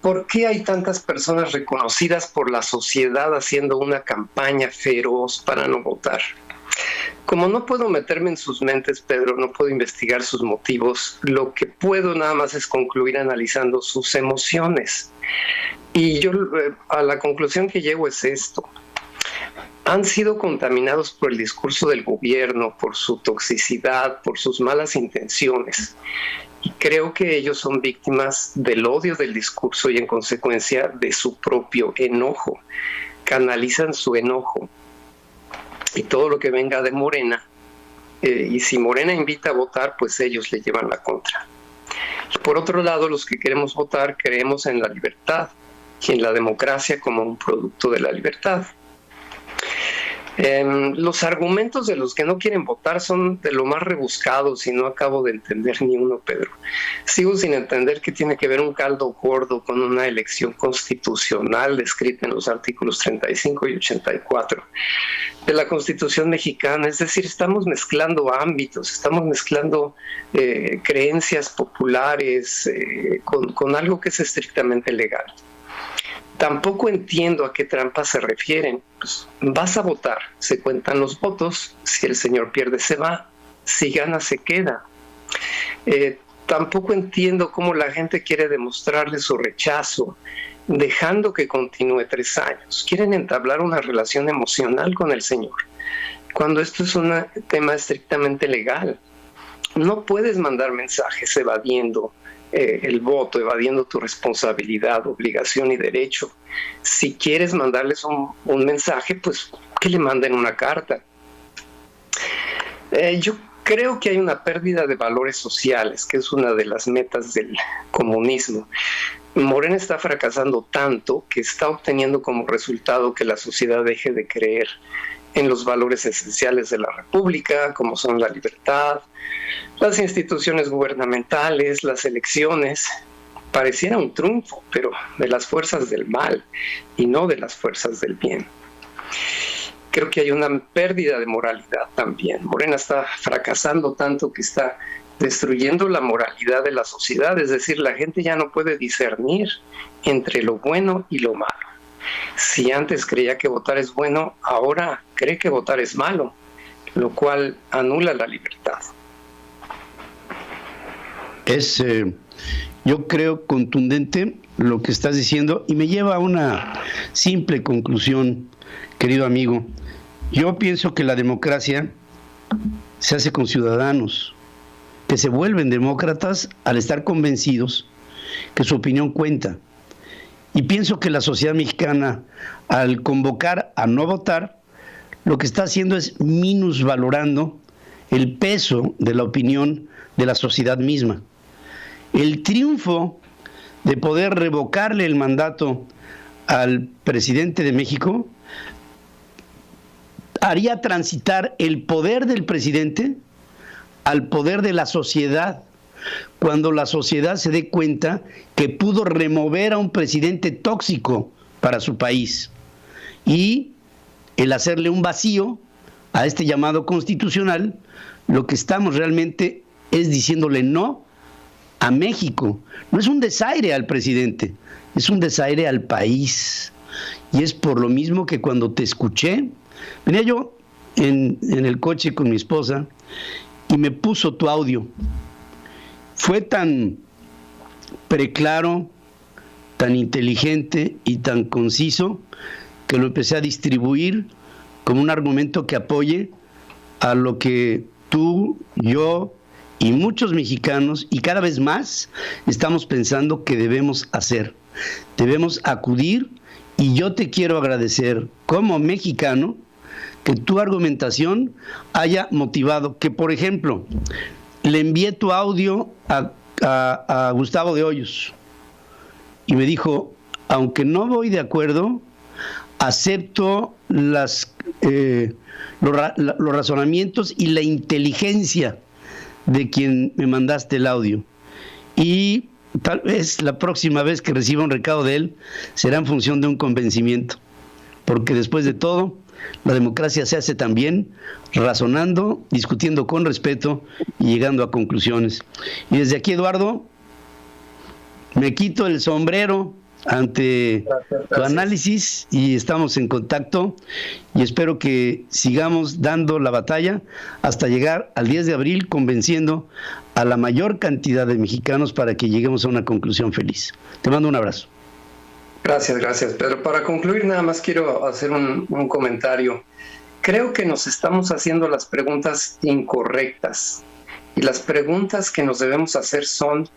¿Por qué hay tantas personas reconocidas por la sociedad haciendo una campaña feroz para no votar? Como no puedo meterme en sus mentes, Pedro, no puedo investigar sus motivos, lo que puedo nada más es concluir analizando sus emociones. Y yo a la conclusión que llego es esto. Han sido contaminados por el discurso del gobierno, por su toxicidad, por sus malas intenciones. Y creo que ellos son víctimas del odio del discurso y en consecuencia de su propio enojo. canalizan su enojo y todo lo que venga de Morena, y si Morena invita a votar, pues ellos le llevan la contra. Por otro lado, los que queremos votar creemos en la libertad y en la democracia como un producto de la libertad. Los argumentos de los que no quieren votar son de lo más rebuscados y no acabo de entender ni uno, Pedro. Sigo sin entender qué tiene que ver un caldo gordo con una elección constitucional descrita en los artículos 35 y 84 de la Constitución mexicana. Es decir, estamos mezclando ámbitos, estamos mezclando creencias populares con algo que es estrictamente legal. Tampoco entiendo a qué trampas se refieren. Pues, vas a votar, se cuentan los votos, si el señor pierde se va, si gana se queda. Tampoco entiendo cómo la gente quiere demostrarle su rechazo, dejando que continúe 3 años. Quieren entablar una relación emocional con el señor, cuando esto es un tema estrictamente legal. No puedes mandar mensajes evadiendo el voto, evadiendo tu responsabilidad, obligación y derecho. Si quieres mandarles un mensaje, pues que le manden una carta. Yo creo que hay una pérdida de valores sociales, que es una de las metas del comunismo. Morena está fracasando tanto que está obteniendo como resultado que la sociedad deje de creer en los valores esenciales de la República, como son la libertad, las instituciones gubernamentales, las elecciones. Pareciera un triunfo, pero de las fuerzas del mal y no de las fuerzas del bien. Creo que hay una pérdida de moralidad también. Morena está fracasando tanto que está destruyendo la moralidad de la sociedad, es decir, la gente ya no puede discernir entre lo bueno y lo malo. Si antes creía que votar es bueno, ahora cree que votar es malo, lo cual anula la libertad. Es, yo creo, contundente lo que estás diciendo y me lleva a una simple conclusión, querido amigo. Yo pienso que la democracia se hace con ciudadanos que se vuelven demócratas al estar convencidos que su opinión cuenta. Y pienso que la sociedad mexicana, al convocar a no votar, lo que está haciendo es minusvalorando el peso de la opinión de la sociedad misma. El triunfo de poder revocarle el mandato al presidente de México haría transitar el poder del presidente al poder de la sociedad, cuando la sociedad se dé cuenta que pudo remover a un presidente tóxico para su país. Y el hacerle un vacío a este llamado constitucional, lo que estamos realmente es diciéndole no a México. No es un desaire al presidente, es un desaire al país. Y es por lo mismo que cuando te escuché, venía yo en el coche con mi esposa y me puso tu audio. Fue tan preclaro, tan inteligente y tan conciso que lo empecé a distribuir como un argumento que apoye a lo que tú, yo y muchos mexicanos, y cada vez más, estamos pensando que debemos hacer. Debemos acudir, y yo te quiero agradecer como mexicano que tu argumentación haya motivado, que por ejemplo, le envié tu audio a Gustavo de Hoyos y me dijo, aunque no voy de acuerdo, acepto los razonamientos y la inteligencia de quien me mandaste el audio. Y tal vez la próxima vez que reciba un recado de él será en función de un convencimiento, porque después de todo, la democracia se hace también razonando, discutiendo con respeto y llegando a conclusiones. Y desde aquí, Eduardo, me quito el sombrero ante tu análisis y estamos en contacto y espero que sigamos dando la batalla hasta llegar al 10 de abril convenciendo a la mayor cantidad de mexicanos para que lleguemos a una conclusión feliz. Te mando un abrazo. Gracias, Pedro. Para concluir, nada más quiero hacer un comentario. Creo que nos estamos haciendo las preguntas incorrectas y las preguntas que nos debemos hacer son: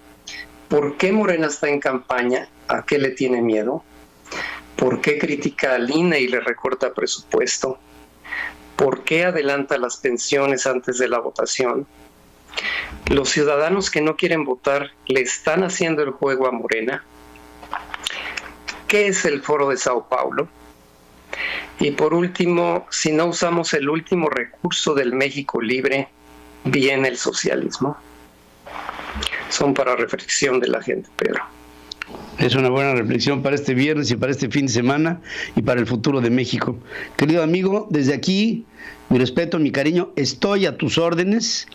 ¿por qué Morena está en campaña? ¿A qué le tiene miedo? ¿Por qué critica al INE y le recorta presupuesto? ¿Por qué adelanta las pensiones antes de la votación? ¿Los ciudadanos que no quieren votar le están haciendo el juego a Morena? ¿Qué es el Foro de Sao Paulo? Y por último, si no usamos el último recurso del México libre, ¿viene el socialismo? Son para reflexión de la gente, Pedro. Es una buena reflexión para este viernes y para este fin de semana y para el futuro de México. Querido amigo, desde aquí, mi respeto, mi cariño, estoy a tus órdenes.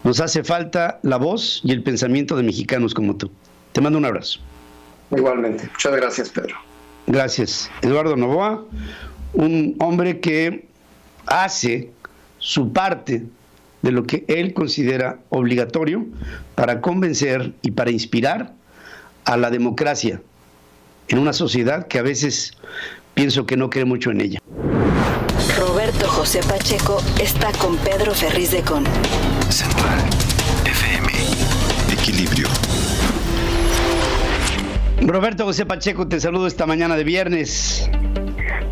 Nos hace falta la voz y el pensamiento de mexicanos como tú. Te mando un abrazo. Igualmente. Muchas gracias, Pedro. Gracias. Eduardo Novoa, un hombre que hace su parte de lo que él considera obligatorio para convencer y para inspirar a la democracia en una sociedad que a veces pienso que no cree mucho en ella. Roberto José Pacheco está con Pedro Ferriz de Con. Central FM. Equilibrio. Roberto José Pacheco, te saludo esta mañana de viernes.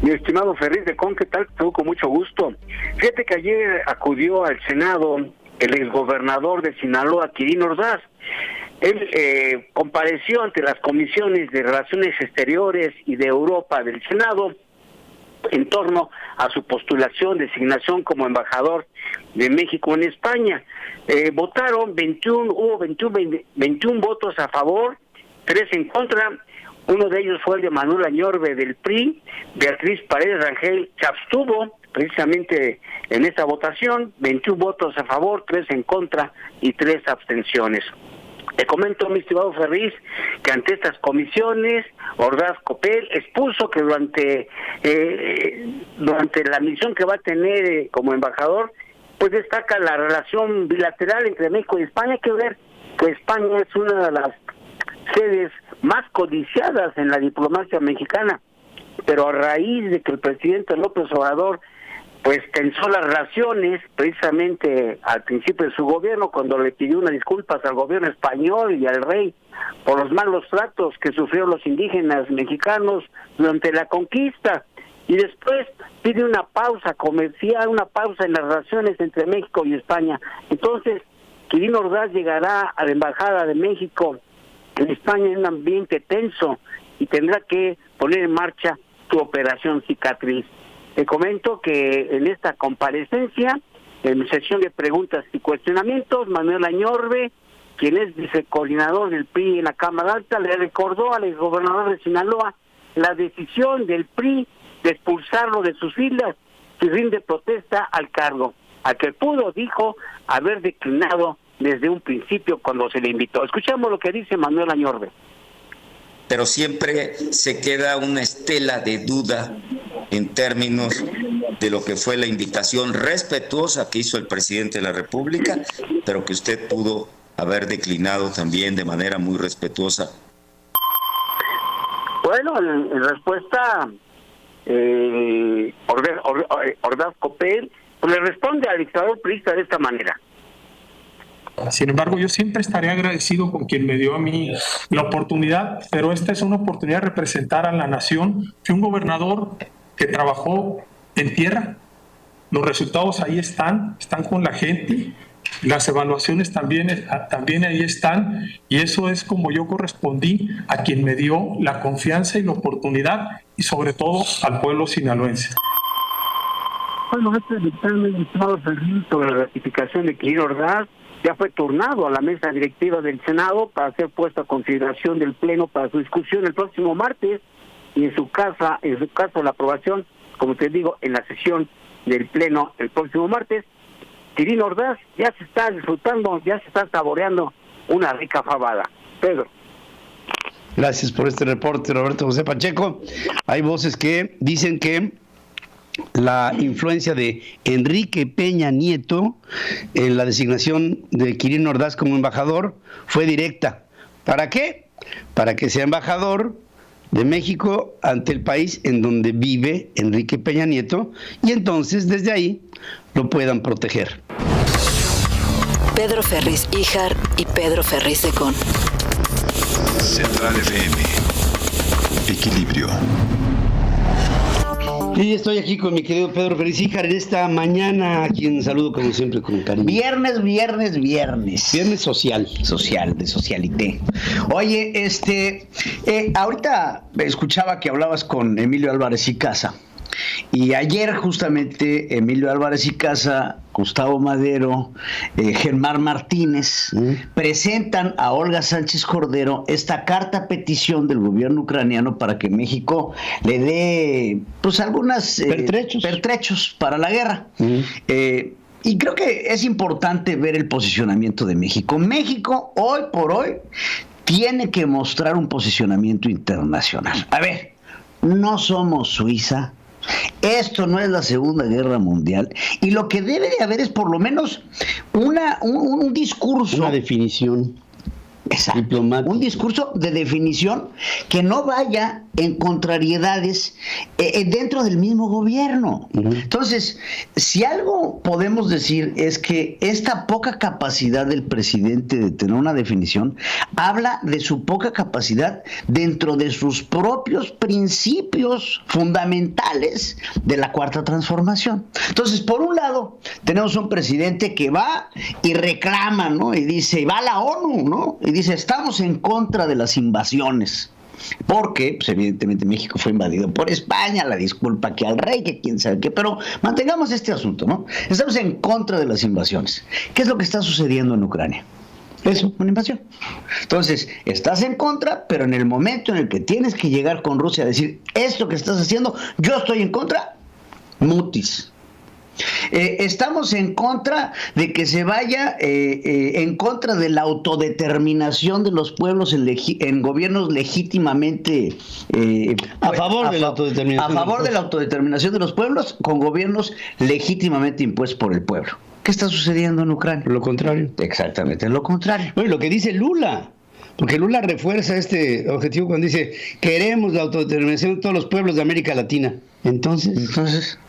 Mi estimado Ferriz de Con, ¿qué tal? Todo con mucho gusto. Fíjate que ayer acudió al Senado el exgobernador de Sinaloa, Quirino Ordaz. Él compareció ante las comisiones de Relaciones Exteriores y de Europa del Senado en torno a su postulación, designación como embajador de México en España. Votaron 21 votos a favor, 3 en contra. Uno de ellos fue el de Manuel Añorbe del PRI. Beatriz Paredes Rangel se abstuvo precisamente en esta votación. 21 votos a favor, 3 en contra y 3 abstenciones. Te comento, mi estimado Ferriz, que ante estas comisiones, Ordaz Coppel expuso que durante la misión que va a tener como embajador, pues destaca la relación bilateral entre México y España. Hay que ver que España es una de las sedes más codiciadas en la diplomacia mexicana, pero a raíz de que el presidente López Obrador pues tensó las relaciones precisamente al principio de su gobierno, cuando le pidió unas disculpas al gobierno español y al rey por los malos tratos que sufrieron los indígenas mexicanos durante la conquista, y después pide una pausa comercial, una pausa en las relaciones entre México y España. Entonces, Quirino Ordaz llegará a la Embajada de México en España en un ambiente tenso y tendrá que poner en marcha su operación cicatriz. Te comento que en esta comparecencia, en sesión de preguntas y cuestionamientos, Manuel Añorbe, quien es vicecoordinador del PRI en la Cámara Alta, le recordó al exgobernador de Sinaloa la decisión del PRI de expulsarlo de sus filas sin fin de protesta al cargo, a que pudo, dijo, haber declinado desde un principio cuando se le invitó. Escuchamos lo que dice Manuel Añorbe. Pero siempre se queda una estela de duda en términos de lo que fue la invitación respetuosa que hizo el presidente de la República, pero que usted pudo haber declinado también de manera muy respetuosa. Bueno, en respuesta, Ordaz Coppel le responde al dictador priista de esta manera. Sin embargo, yo siempre estaré agradecido con quien me dio a mí la oportunidad, pero esta es una oportunidad de representar a la nación. Fui un gobernador que trabajó en tierra. Los resultados ahí están con la gente. Las evaluaciones también ahí están, y eso es como yo correspondí a quien me dio la confianza y la oportunidad, y sobre todo al pueblo sinaloense. Bueno, este dictamen, estimado Ferriz, sobre la ratificación de Quirino Ordaz ya fue turnado a la mesa directiva del Senado para ser puesto a consideración del Pleno para su discusión el próximo martes, y en su caso la aprobación, como te digo, en la sesión del Pleno el próximo martes. Quirino Ordaz ya se está disfrutando, ya se está saboreando una rica fabada. Pedro. Gracias por este reporte, Roberto José Pacheco. Hay voces que dicen que la influencia de Enrique Peña Nieto en la designación de Quirino Ordaz como embajador fue directa. ¿Para qué? Para que sea embajador de México ante el país en donde vive Enrique Peña Nieto, y entonces desde ahí lo puedan proteger. Pedro Ferriz Híjar y Pedro Ferriz de Con. Central FM. Equilibrio. Y estoy aquí con mi querido Pedro Ferriz Híjar en esta mañana, a quien saludo como siempre con cariño. Viernes. Viernes social. Social, de socialité. Oye, ahorita escuchaba que hablabas con Emilio Álvarez y Casa. Y ayer justamente Emilio Álvarez y Casa, Gustavo Madero, Germán Martínez presentan a Olga Sánchez Cordero esta carta petición del gobierno ucraniano para que México le dé pues algunas pertrechos para la guerra. Y creo que es importante ver el posicionamiento de México. México hoy por hoy tiene que mostrar un posicionamiento internacional. A ver, no somos Suiza. Esto no es la Segunda Guerra Mundial y lo que debe de haber es por lo menos un discurso, una definición. Exacto, un discurso de definición que no vaya en contrariedades dentro del mismo gobierno. Entonces, si algo podemos decir es que esta poca capacidad del presidente de tener una definición habla de su poca capacidad dentro de sus propios principios fundamentales de la Cuarta Transformación. Entonces, por un lado, tenemos un presidente que va y reclama, ¿no? Y dice, va a la ONU, ¿no? Y dice, estamos en contra de las invasiones. Porque, pues evidentemente México fue invadido por España, la disculpa que al rey, que quién sabe qué, pero mantengamos este asunto, ¿no? Estamos en contra de las invasiones. ¿Qué es lo que está sucediendo en Ucrania? Eso, una invasión. Entonces, estás en contra, pero en el momento en el que tienes que llegar con Rusia a decir, esto que estás haciendo, yo estoy en contra, mutis. Estamos en contra de que se vaya en contra de la autodeterminación de los pueblos en gobiernos legítimamente a favor de la autodeterminación de los pueblos con gobiernos legítimamente impuestos por el pueblo. ¿Qué está sucediendo en Ucrania? Lo contrario. Exactamente, lo contrario. Bueno, lo que dice Lula. Porque Lula refuerza este objetivo cuando dice queremos la autodeterminación de todos los pueblos de América Latina. Entonces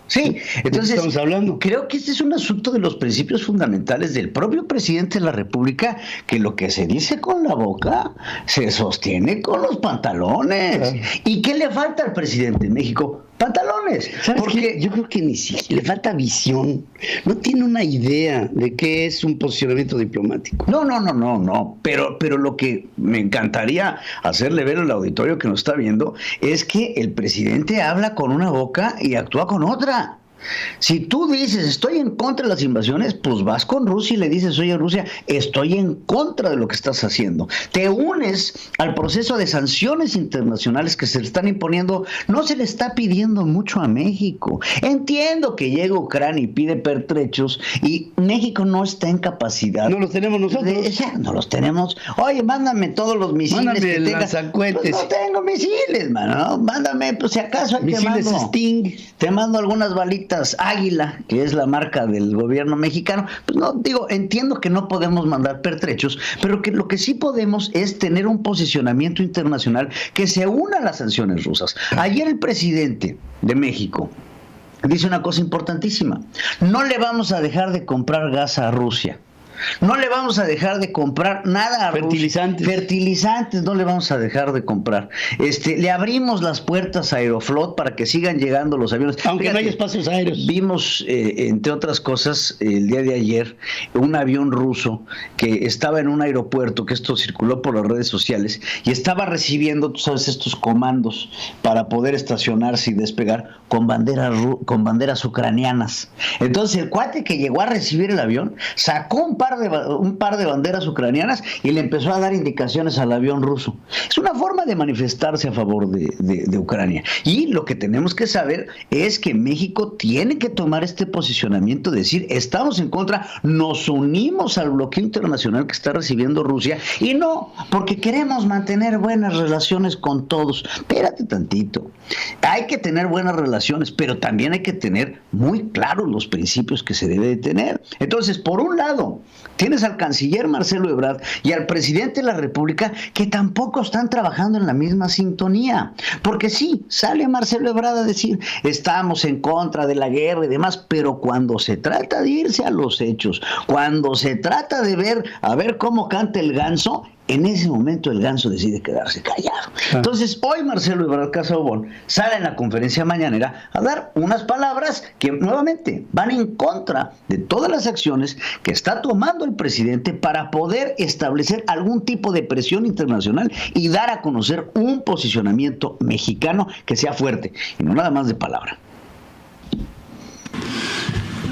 sí, entonces estamos hablando. Creo que este es un asunto de los principios fundamentales del propio presidente de la República, que lo que se dice con la boca se sostiene con los pantalones. Claro. ¿Y qué le falta al presidente de México? Pantalones. Porque yo creo que ni siquiera le falta visión. No tiene una idea de qué es un posicionamiento diplomático. No. Pero lo que me encantaría hacerle ver al auditorio que nos está viendo es que el presidente habla con una boca y actúa con otra. Si tú dices estoy en contra de las invasiones, pues vas con Rusia y le dices, oye Rusia, estoy en contra de lo que estás haciendo. Te unes al proceso de sanciones internacionales que se le están imponiendo. No se le está pidiendo mucho a México. Entiendo que llega Ucrania y pide pertrechos y México no está en capacidad. No los tenemos nosotros. No los tenemos. Oye, mándame todos los misiles. Mándame que tengas. Pues no tengo misiles, mano. ¿No? Mándame, pues si acaso hay misiles Sting. Te mando algunas balitas Águila, que es la marca del gobierno mexicano. Pues no, digo, entiendo que no podemos mandar pertrechos, pero que lo que sí podemos es tener un posicionamiento internacional que se una a las sanciones rusas. Ayer el presidente de México dice una cosa importantísima: no le vamos a dejar de comprar gas a Rusia. No le vamos a dejar de comprar nada a fertilizantes. Fertilizantes no le vamos a dejar de comprar. Le abrimos las puertas a Aeroflot para que sigan llegando los aviones. Aunque no hay espacios aéreos. Vimos, entre otras cosas, el día de ayer, un avión ruso que estaba en un aeropuerto, que esto circuló por las redes sociales, y estaba recibiendo, tú sabes, estos comandos para poder estacionarse y despegar con banderas ucranianas. Entonces el cuate que llegó a recibir el avión sacó un par de banderas ucranianas y le empezó a dar indicaciones al avión ruso. Es una forma de manifestarse a favor de Ucrania. Y lo que tenemos que saber es que México tiene que tomar este posicionamiento, decir, estamos en contra, nos unimos al bloqueo internacional que está recibiendo Rusia, y no porque queremos mantener buenas relaciones con todos. Espérate tantito. Hay que tener buenas relaciones, pero también hay que tener muy claros los principios que se debe de tener. Entonces, por un lado, tienes al canciller Marcelo Ebrard y al presidente de la República que tampoco están trabajando en la misma sintonía. Porque sí, sale Marcelo Ebrard a decir, estamos en contra de la guerra y demás, pero cuando se trata de irse a los hechos, cuando se trata de ver, a ver cómo canta el ganso, en ese momento el ganso decide quedarse callado. Entonces, hoy Marcelo Ebrard Casaubon sale en la conferencia mañanera a dar unas palabras que nuevamente van en contra de todas las acciones que está tomando el presidente para poder establecer algún tipo de presión internacional y dar a conocer un posicionamiento mexicano que sea fuerte y no nada más de palabra.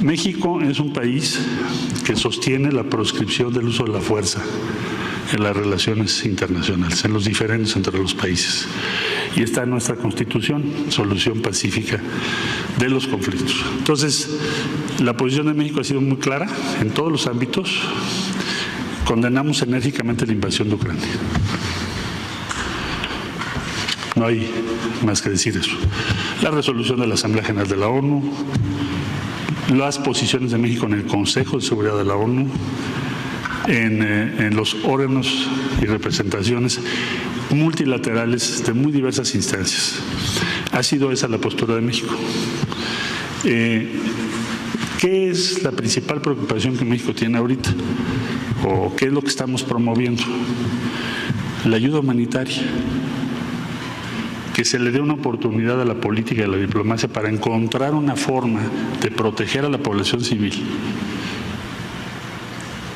México es un país que sostiene la proscripción del uso de la fuerza en las relaciones internacionales, en los diferendos entre los países. Y está en nuestra Constitución, solución pacífica de los conflictos. Entonces, la posición de México ha sido muy clara en todos los ámbitos. Condenamos enérgicamente la invasión de Ucrania. No hay más que decir eso. La resolución de la Asamblea General de la ONU, las posiciones de México en el Consejo de Seguridad de la ONU, en los órganos y representaciones multilaterales de muy diversas instancias. Ha sido esa la postura de México. ¿Qué es la principal preocupación que México tiene ahorita? ¿O qué es lo que estamos promoviendo? La ayuda humanitaria. Que se le dé una oportunidad a la política y a la diplomacia para encontrar una forma de proteger a la población civil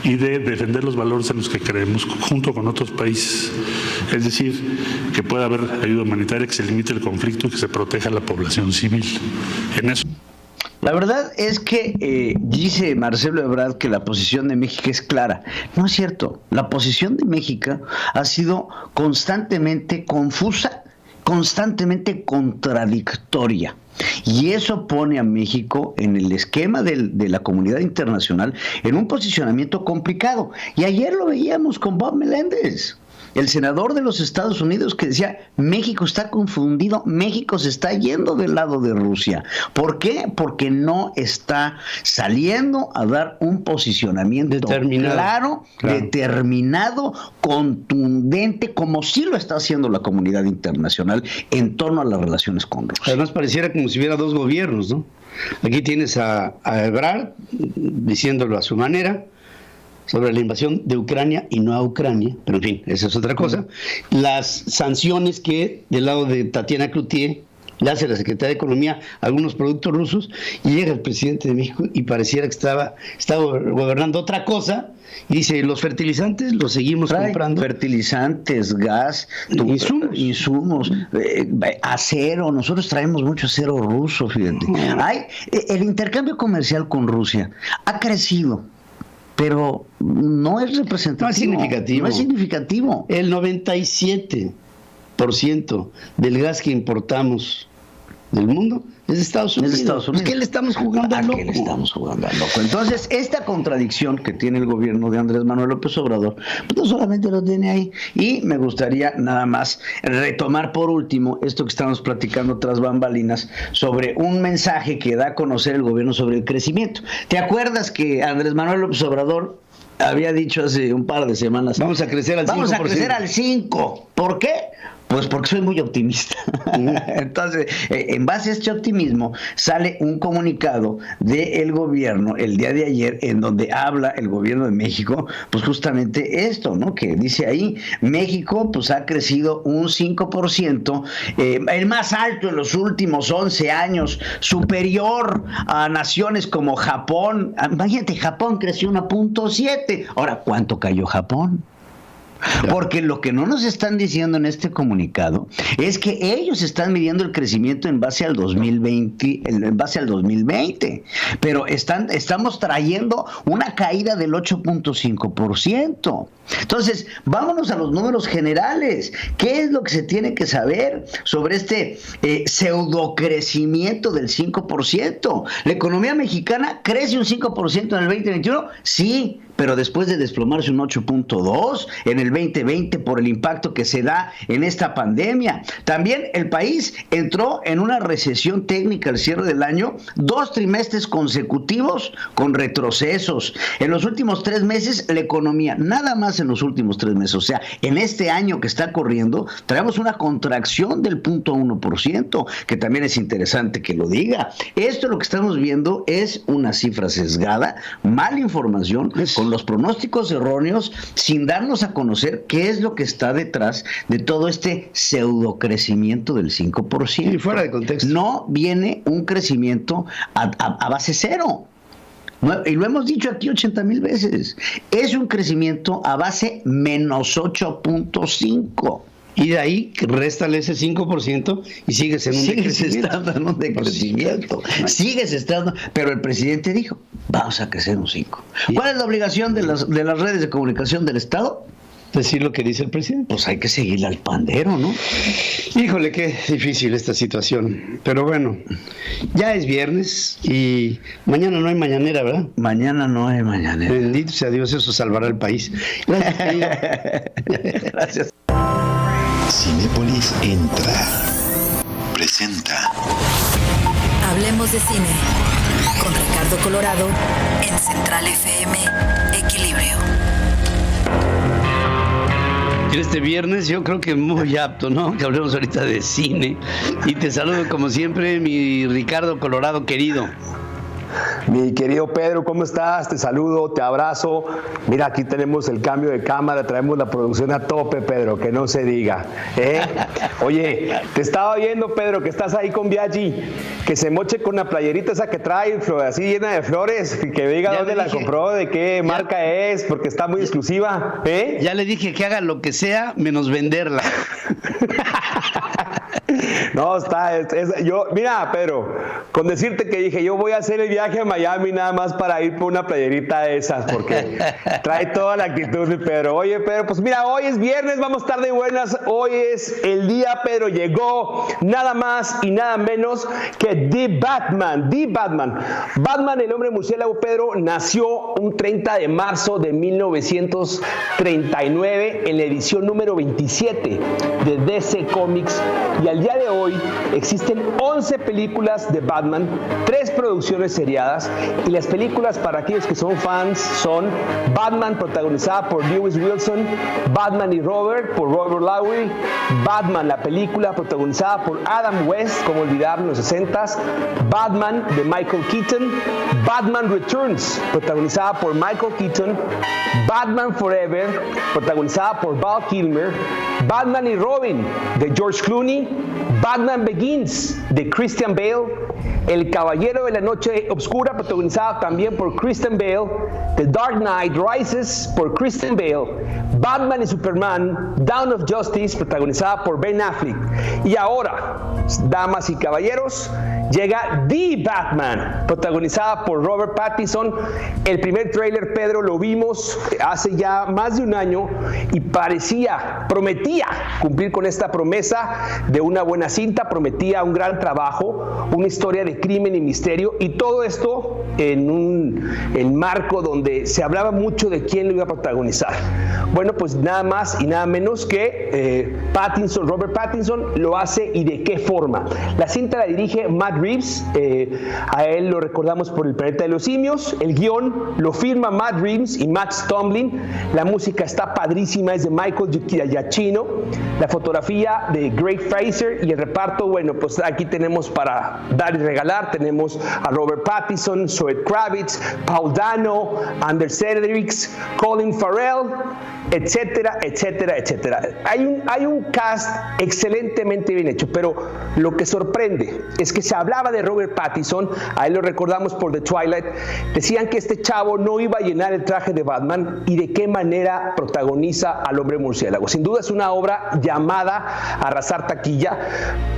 y de defender los valores en los que creemos junto con otros países. Es decir, que pueda haber ayuda humanitaria, que se limite el conflicto y que se proteja a la población civil. En eso. La verdad es que dice Marcelo Ebrard que la posición de México es clara. No es cierto. La posición de México ha sido constantemente confusa, constantemente contradictoria. Y eso pone a México en el esquema de la comunidad internacional en un posicionamiento complicado. Y ayer lo veíamos con Bob Meléndez, el senador de los Estados Unidos, que decía: México está confundido, México se está yendo del lado de Rusia. ¿Por qué? Porque no está saliendo a dar un posicionamiento claro, determinado, contundente, como sí lo está haciendo la comunidad internacional en torno a las relaciones con Rusia. Además pareciera como si hubiera dos gobiernos, ¿no? Aquí tienes a Ebrard diciéndolo a su manera sobre la invasión de Ucrania y no a Ucrania, pero en fin, esa es otra cosa. Las sanciones que del lado de Tatiana Cloutier le hace la Secretaría de Economía a algunos productos rusos, y llega el presidente de México y pareciera que estaba gobernando otra cosa, y dice: los fertilizantes los seguimos comprando. Fertilizantes, gas, insumos, acero. Nosotros traemos mucho acero ruso, fíjate. El intercambio comercial con Rusia ha crecido, pero no es representativo. No es significativo. No es significativo. El 97% del gas que importamos del mundo es de Estados Unidos. Pues, ¿qué le estamos jugando al loco? ¿Qué le estamos jugando al loco? Entonces, esta contradicción que tiene el gobierno de Andrés Manuel López Obrador, pues no solamente lo tiene ahí. Y me gustaría nada más retomar por último esto que estamos platicando tras bambalinas sobre un mensaje que da a conocer el gobierno sobre el crecimiento. ¿Te acuerdas que Andrés Manuel López Obrador había dicho hace un par de semanas: vamos a crecer al 5%? Vamos a crecer al 5%. ¿Por qué? Pues porque soy muy optimista. Entonces, en base a este optimismo, sale un comunicado del gobierno el día de ayer, en donde habla el gobierno de México, pues justamente esto, ¿no? Que dice ahí: México pues ha crecido un 5%, el más alto en los últimos 11 años, superior a naciones como Japón. Imagínate, Japón creció 1.7. Ahora, ¿cuánto cayó Japón? Porque lo que no nos están diciendo en este comunicado es que ellos están midiendo el crecimiento en base al 2020, pero estamos trayendo una caída del 8.5%. Entonces, vámonos a los números generales. ¿Qué es lo que se tiene que saber sobre este pseudocrecimiento del 5%? ¿La economía mexicana crece un 5% en el 2021? Sí, pero después de desplomarse un 8.2 en el 2020 por el impacto que se da en esta pandemia. También el país entró en una recesión técnica al cierre del año, 2 trimestres consecutivos con retrocesos. En los últimos 3 meses, la economía, nada más en los últimos 3 meses, o sea, en este año que está corriendo, traemos una contracción del 0.1%, que también es interesante que lo diga. Esto lo que estamos viendo es una cifra sesgada, mala información, con con los pronósticos erróneos, sin darnos a conocer qué es lo que está detrás de todo este pseudo crecimiento del 5%. Y fuera de contexto. No viene un crecimiento a base cero. Y lo hemos dicho aquí 80,000 veces. Es un crecimiento a base menos 8.5. Y de ahí réstale ese 5% y sigues en un decrecimiento. Sigues estando, pero el presidente dijo, vamos a crecer un 5. ¿Cuál es la obligación de las redes de comunicación del Estado? Decir lo que dice el presidente. Pues hay que seguirle al pandero, ¿no? Híjole, qué difícil esta situación. Pero bueno, ya es viernes y mañana no hay mañanera, ¿verdad? Mañana no hay mañanera. Bendito sea Dios, eso salvará al país. Gracias, querido. Gracias. Cinépolis Entra presenta Hablemos de cine con Ricardo Colorado en Central FM Equilibrio. Este viernes yo creo que muy apto, ¿no? Que hablemos ahorita de cine. Y te saludo como siempre, mi Ricardo Colorado querido. Mi querido Pedro, ¿cómo estás? Te saludo, te abrazo. Mira, aquí tenemos el cambio de cámara, traemos la producción a tope, Pedro, que no se diga. Oye, te estaba viendo, Pedro, que estás ahí con Biaggi, que se moche con la playerita esa que trae, así llena de flores, que diga ya dónde la compró, de qué marca es, porque está muy exclusiva. Ya le dije que haga lo que sea, menos venderla. No, mira, Pedro, con decirte que dije, yo voy a hacer el viaje a Miami nada más para ir por una playerita de esas, porque trae toda la actitud de Pedro. Oye, Pedro, pues mira, hoy es viernes, vamos a estar de buenas, hoy es el día, Pedro, llegó nada más y nada menos que The Batman. Batman, el hombre murciélago, Pedro, nació un 30 de marzo de 1939 en la edición número 27 de DC Comics, y al día de hoy existen 11 películas de Batman, 3 producciones seriadas, y las películas para aquellos que son fans son Batman, protagonizada por Lewis Wilson, Batman y Robert, por Robert Lowry, Batman, la película protagonizada por Adam West, como olvidar en los 60s, Batman de Michael Keaton, Batman Returns, protagonizada por Michael Keaton, Batman Forever, protagonizada por Val Kilmer, Batman y Robin de George Clooney, Batman Begins de Christian Bale, El Caballero de la Noche Oscura, protagonizada también por Christian Bale, The Dark Knight Rises por Christian Bale, Batman y Superman, Dawn of Justice, protagonizada por Ben Affleck. Y ahora, damas y caballeros, llega The Batman, protagonizada por Robert Pattinson. El primer tráiler, Pedro, lo vimos hace ya más de un año y prometía cumplir con esta promesa de una buena cinta, prometía un gran trabajo, una historia de crimen y misterio, y todo esto en un marco donde se hablaba mucho de quién lo iba a protagonizar. Bueno, pues nada más y nada menos que Robert Pattinson lo hace, y de qué forma. La cinta la dirige Matt Reeves, a él lo recordamos por El Planeta de los Simios. El guión lo firma Matt Reeves y Matt Stomlin. La música está padrísima, es de Michael Giacchino. La fotografía de Greg Fraser, y el reparto, bueno, pues aquí tenemos para dar y regalar. Tenemos a Robert Pattinson, Zoe Kravitz, Paul Dano, Anders Sedgwick, Colin Farrell, etcétera, etcétera, etcétera. Hay un cast excelentemente bien hecho, pero lo que sorprende es que se hablaba de Robert Pattinson, a él lo recordamos por The Twilight, decían que este chavo no iba a llenar el traje de Batman, y de qué manera protagoniza al hombre murciélago. Sin duda es una obra llamada a arrasar taquilla.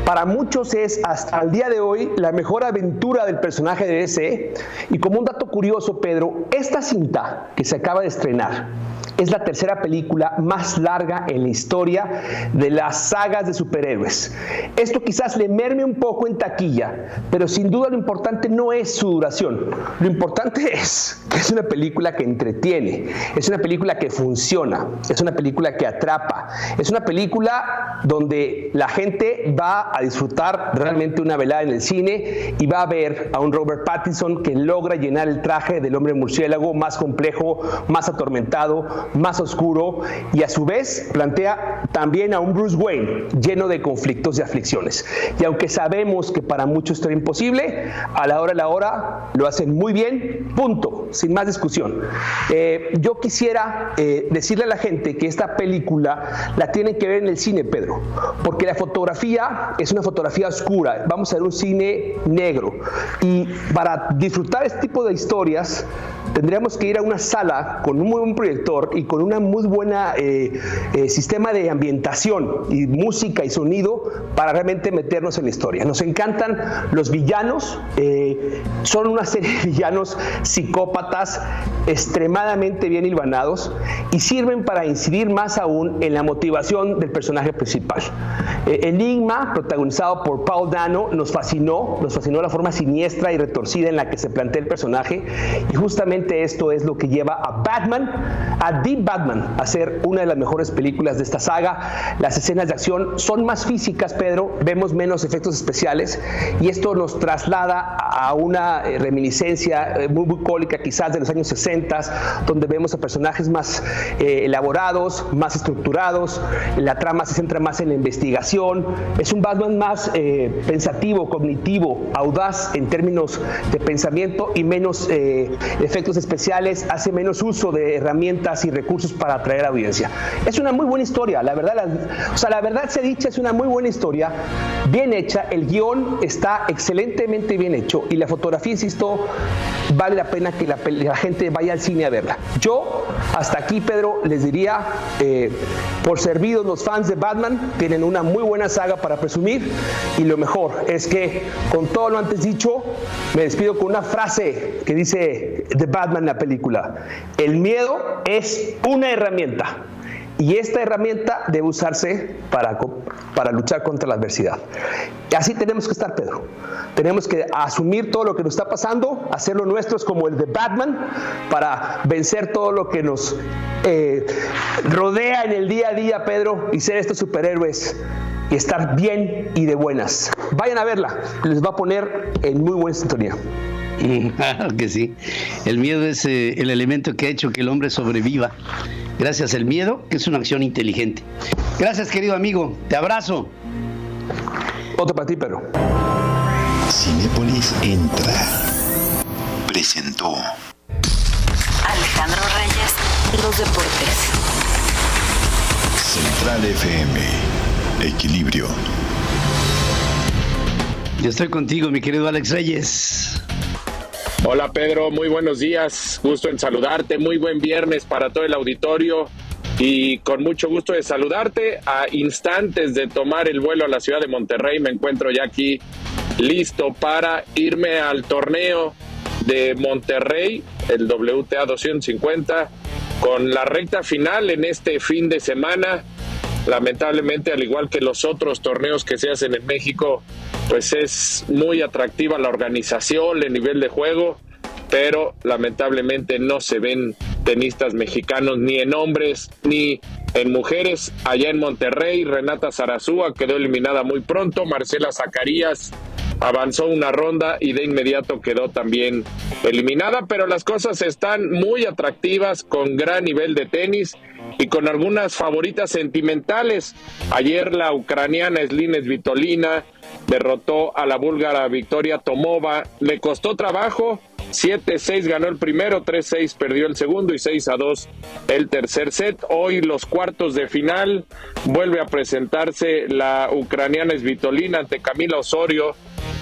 Para muchos es, hasta el día de hoy, la mejor aventura del personaje de DC. Y como un dato curioso, Pedro, esta cinta que se acaba de estrenar es la tercera película más larga en la historia de las sagas de superhéroes. Esto quizás le merme un poco en taquilla, pero sin duda lo importante no es su duración. Lo importante es que es una película que entretiene, es una película que funciona, es una película que atrapa, es una película donde la gente va a disfrutar realmente una velada en el cine y va a ver a un Robert Pattinson que logra llenar el traje del hombre murciélago más complejo, más atormentado, más oscuro, y a su vez plantea también a un Bruce Wayne lleno de conflictos y aflicciones. Y aunque sabemos que para muchos mucho Historia Imposible. A la hora lo hacen muy bien, punto, sin más discusión. Yo quisiera decirle a la gente que esta película la tienen que ver en el cine, Pedro, porque la fotografía es una fotografía oscura. Vamos a ver un cine negro, y para disfrutar este tipo de historias tendríamos que ir a una sala con un muy buen proyector y con una muy buena sistema de ambientación y música y sonido para realmente meternos en la historia. Nos encantan los villanos, son una serie de villanos psicópatas extremadamente bien hilvanados y sirven para incidir más aún en la motivación del personaje principal. Enigma, protagonizado por Paul Dano, nos fascinó la forma siniestra y retorcida en la que se plantea el personaje, y justamente esto es lo que lleva a The Batman, a ser una de las mejores películas de esta saga. Las escenas de acción son más físicas, Pedro, vemos menos efectos especiales, y esto nos traslada a una reminiscencia muy bucólica quizás de los años 60, donde vemos a personajes más elaborados, más estructurados, la trama se centra más en la investigación, es un Batman más pensativo, cognitivo, audaz en términos de pensamiento y menos efectos especiales, hace menos uso de herramientas y recursos para atraer a audiencia. Es una muy buena historia, la verdad sea dicha, es una muy buena historia, bien hecha, el guión está excelentemente bien hecho y la fotografía, insisto, vale la pena que la gente vaya al cine a verla. Yo, hasta aquí, Pedro, les diría, por servidos los fans de Batman, tienen una muy buena saga para presumir, y lo mejor es que, con todo lo antes dicho, me despido con una frase que dice The Batman en la película: el miedo es una herramienta, y esta herramienta debe usarse para luchar contra la adversidad. Y así tenemos que estar, Pedro. Tenemos que asumir todo lo que nos está pasando, hacerlo nuestros como el de Batman, para vencer todo lo que nos rodea en el día a día, Pedro, y ser estos superhéroes y estar bien y de buenas. Vayan a verla, les va a poner en muy buena sintonía. Claro que sí. El miedo es el elemento que ha hecho que el hombre sobreviva. Gracias al miedo, que es una acción inteligente. Gracias, querido amigo. Te abrazo. Otro para ti, Pedro. Cinépolis Entra presentó Alejandro Reyes, los deportes. Central FM, Equilibrio. Yo estoy contigo, mi querido Alex Reyes. Hola Pedro, muy buenos días, gusto en saludarte, muy buen viernes para todo el auditorio y con mucho gusto de saludarte. A instantes de tomar el vuelo a la ciudad de Monterrey, me encuentro ya aquí listo para irme al torneo de Monterrey, el WTA 250, con la recta final en este fin de semana. Lamentablemente, al igual que los otros torneos que se hacen en México, pues es muy atractiva la organización, el nivel de juego, pero lamentablemente no se ven tenistas mexicanos ni en hombres ni en mujeres. Allá en Monterrey, Renata Zarazúa quedó eliminada muy pronto, Marcela Zacarías avanzó una ronda y de inmediato quedó también eliminada, pero las cosas están muy atractivas, con gran nivel de tenis y con algunas favoritas sentimentales. Ayer la ucraniana Elina Svitolina derrotó a la búlgara Victoria Tomova, le costó trabajo, 7-6 ganó el primero, 3-6 perdió el segundo y 6-2 el tercer set. Hoy los cuartos de final, vuelve a presentarse la ucraniana Svitolina ante Camila Osorio,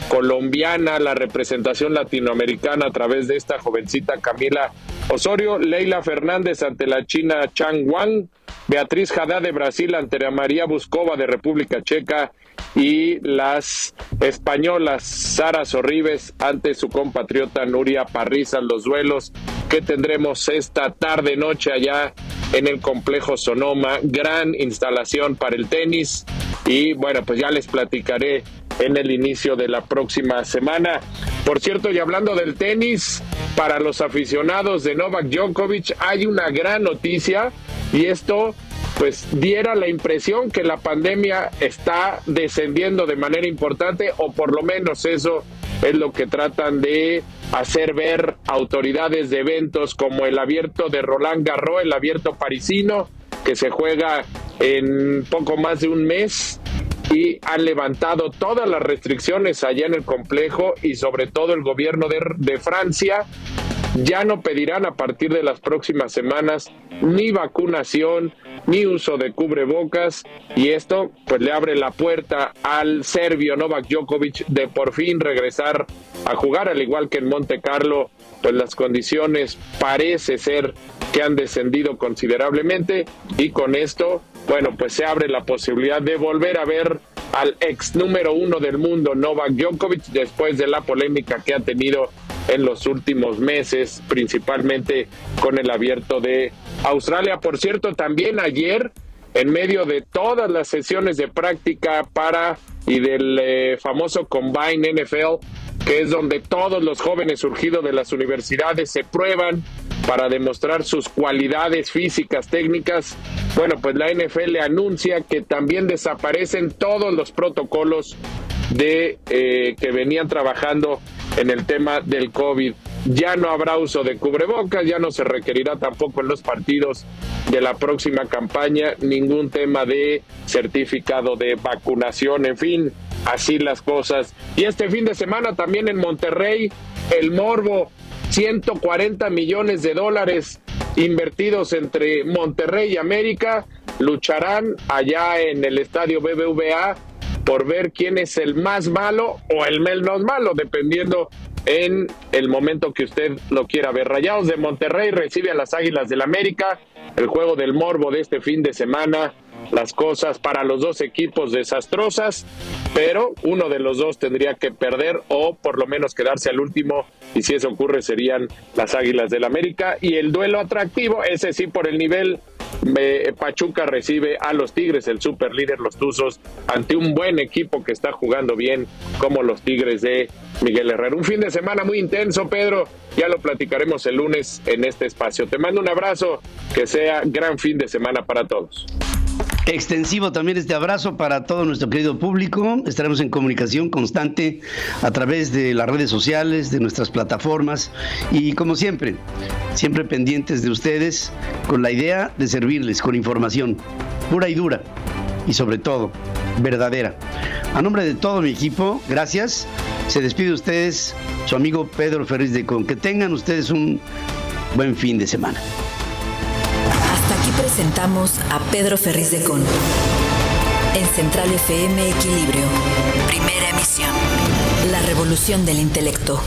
colombiana, la representación latinoamericana a través de esta jovencita Camila Osorio. Leila Fernández ante la china Chang Wang, Beatriz Haddad de Brasil ante María Buskova de República Checa, y las españolas Sara Sorribes ante su compatriota Nuria Parrizas. Los duelos que tendremos esta tarde noche allá en el complejo Sonoma, gran instalación para el tenis, y bueno, pues ya les platicaré en el inicio de la próxima semana. Por cierto, y hablando del tenis, para los aficionados de Novak Djokovic hay una gran noticia, y esto pues diera la impresión que la pandemia está descendiendo de manera importante, o por lo menos eso es lo que tratan de hacer ver autoridades de eventos como el abierto de Roland Garros, el abierto parisino, que se juega en poco más de un mes. y han levantado todas las restricciones allá en el complejo, y sobre todo el gobierno de Francia ya no pedirán a partir de las próximas semanas ni vacunación ni uso de cubrebocas, y esto pues le abre la puerta al serbio Novak Djokovic de por fin regresar a jugar, al igual que en Monte Carlo. Pues las condiciones parece ser que han descendido considerablemente, y con esto, bueno, pues se abre la posibilidad de volver a ver al ex número 1 del mundo, Novak Djokovic, después de la polémica que ha tenido en los últimos meses, principalmente con el Abierto de Australia. Por cierto, también ayer, en medio de todas las sesiones de práctica y del famoso Combine NFL, que es donde todos los jóvenes surgidos de las universidades se prueban para demostrar sus cualidades físicas, técnicas, bueno, pues la NFL anuncia que también desaparecen todos los protocolos que venían trabajando en el tema del COVID. Ya no habrá uso de cubrebocas, ya no se requerirá tampoco en los partidos de la próxima campaña ningún tema de certificado de vacunación, en fin, así las cosas. Y este fin de semana también en Monterrey, el morbo, $140 millones invertidos entre Monterrey y América, lucharán allá en el estadio BBVA por ver quién es el más malo o el menos malo, dependiendo en el momento que usted lo quiera ver. Rayados de Monterrey recibe a las Águilas del América, el juego del morbo de este fin de semana. Las cosas para los dos equipos desastrosas, pero uno de los dos tendría que perder o por lo menos quedarse al último, y si eso ocurre serían las Águilas del América. Y el duelo atractivo, ese sí por el nivel, Pachuca recibe a los Tigres, el superlíder, los Tuzos, ante un buen equipo que está jugando bien como los Tigres de Miguel Herrera. Un fin de semana muy intenso, Pedro, ya lo platicaremos el lunes en este espacio. Te mando un abrazo, que sea gran fin de semana para todos. Extensivo también este abrazo para todo nuestro querido público. Estaremos en comunicación constante a través de las redes sociales, de nuestras plataformas, y como siempre pendientes de ustedes, con la idea de servirles con información pura y dura, y sobre todo verdadera. A nombre de todo mi equipo, gracias. Se despide de ustedes su amigo Pedro Ferriz de Con. Que tengan ustedes un buen fin de semana. Aquí presentamos a Pedro Ferriz de Con. En Central FM Equilibrio. Primera emisión. La revolución del intelecto.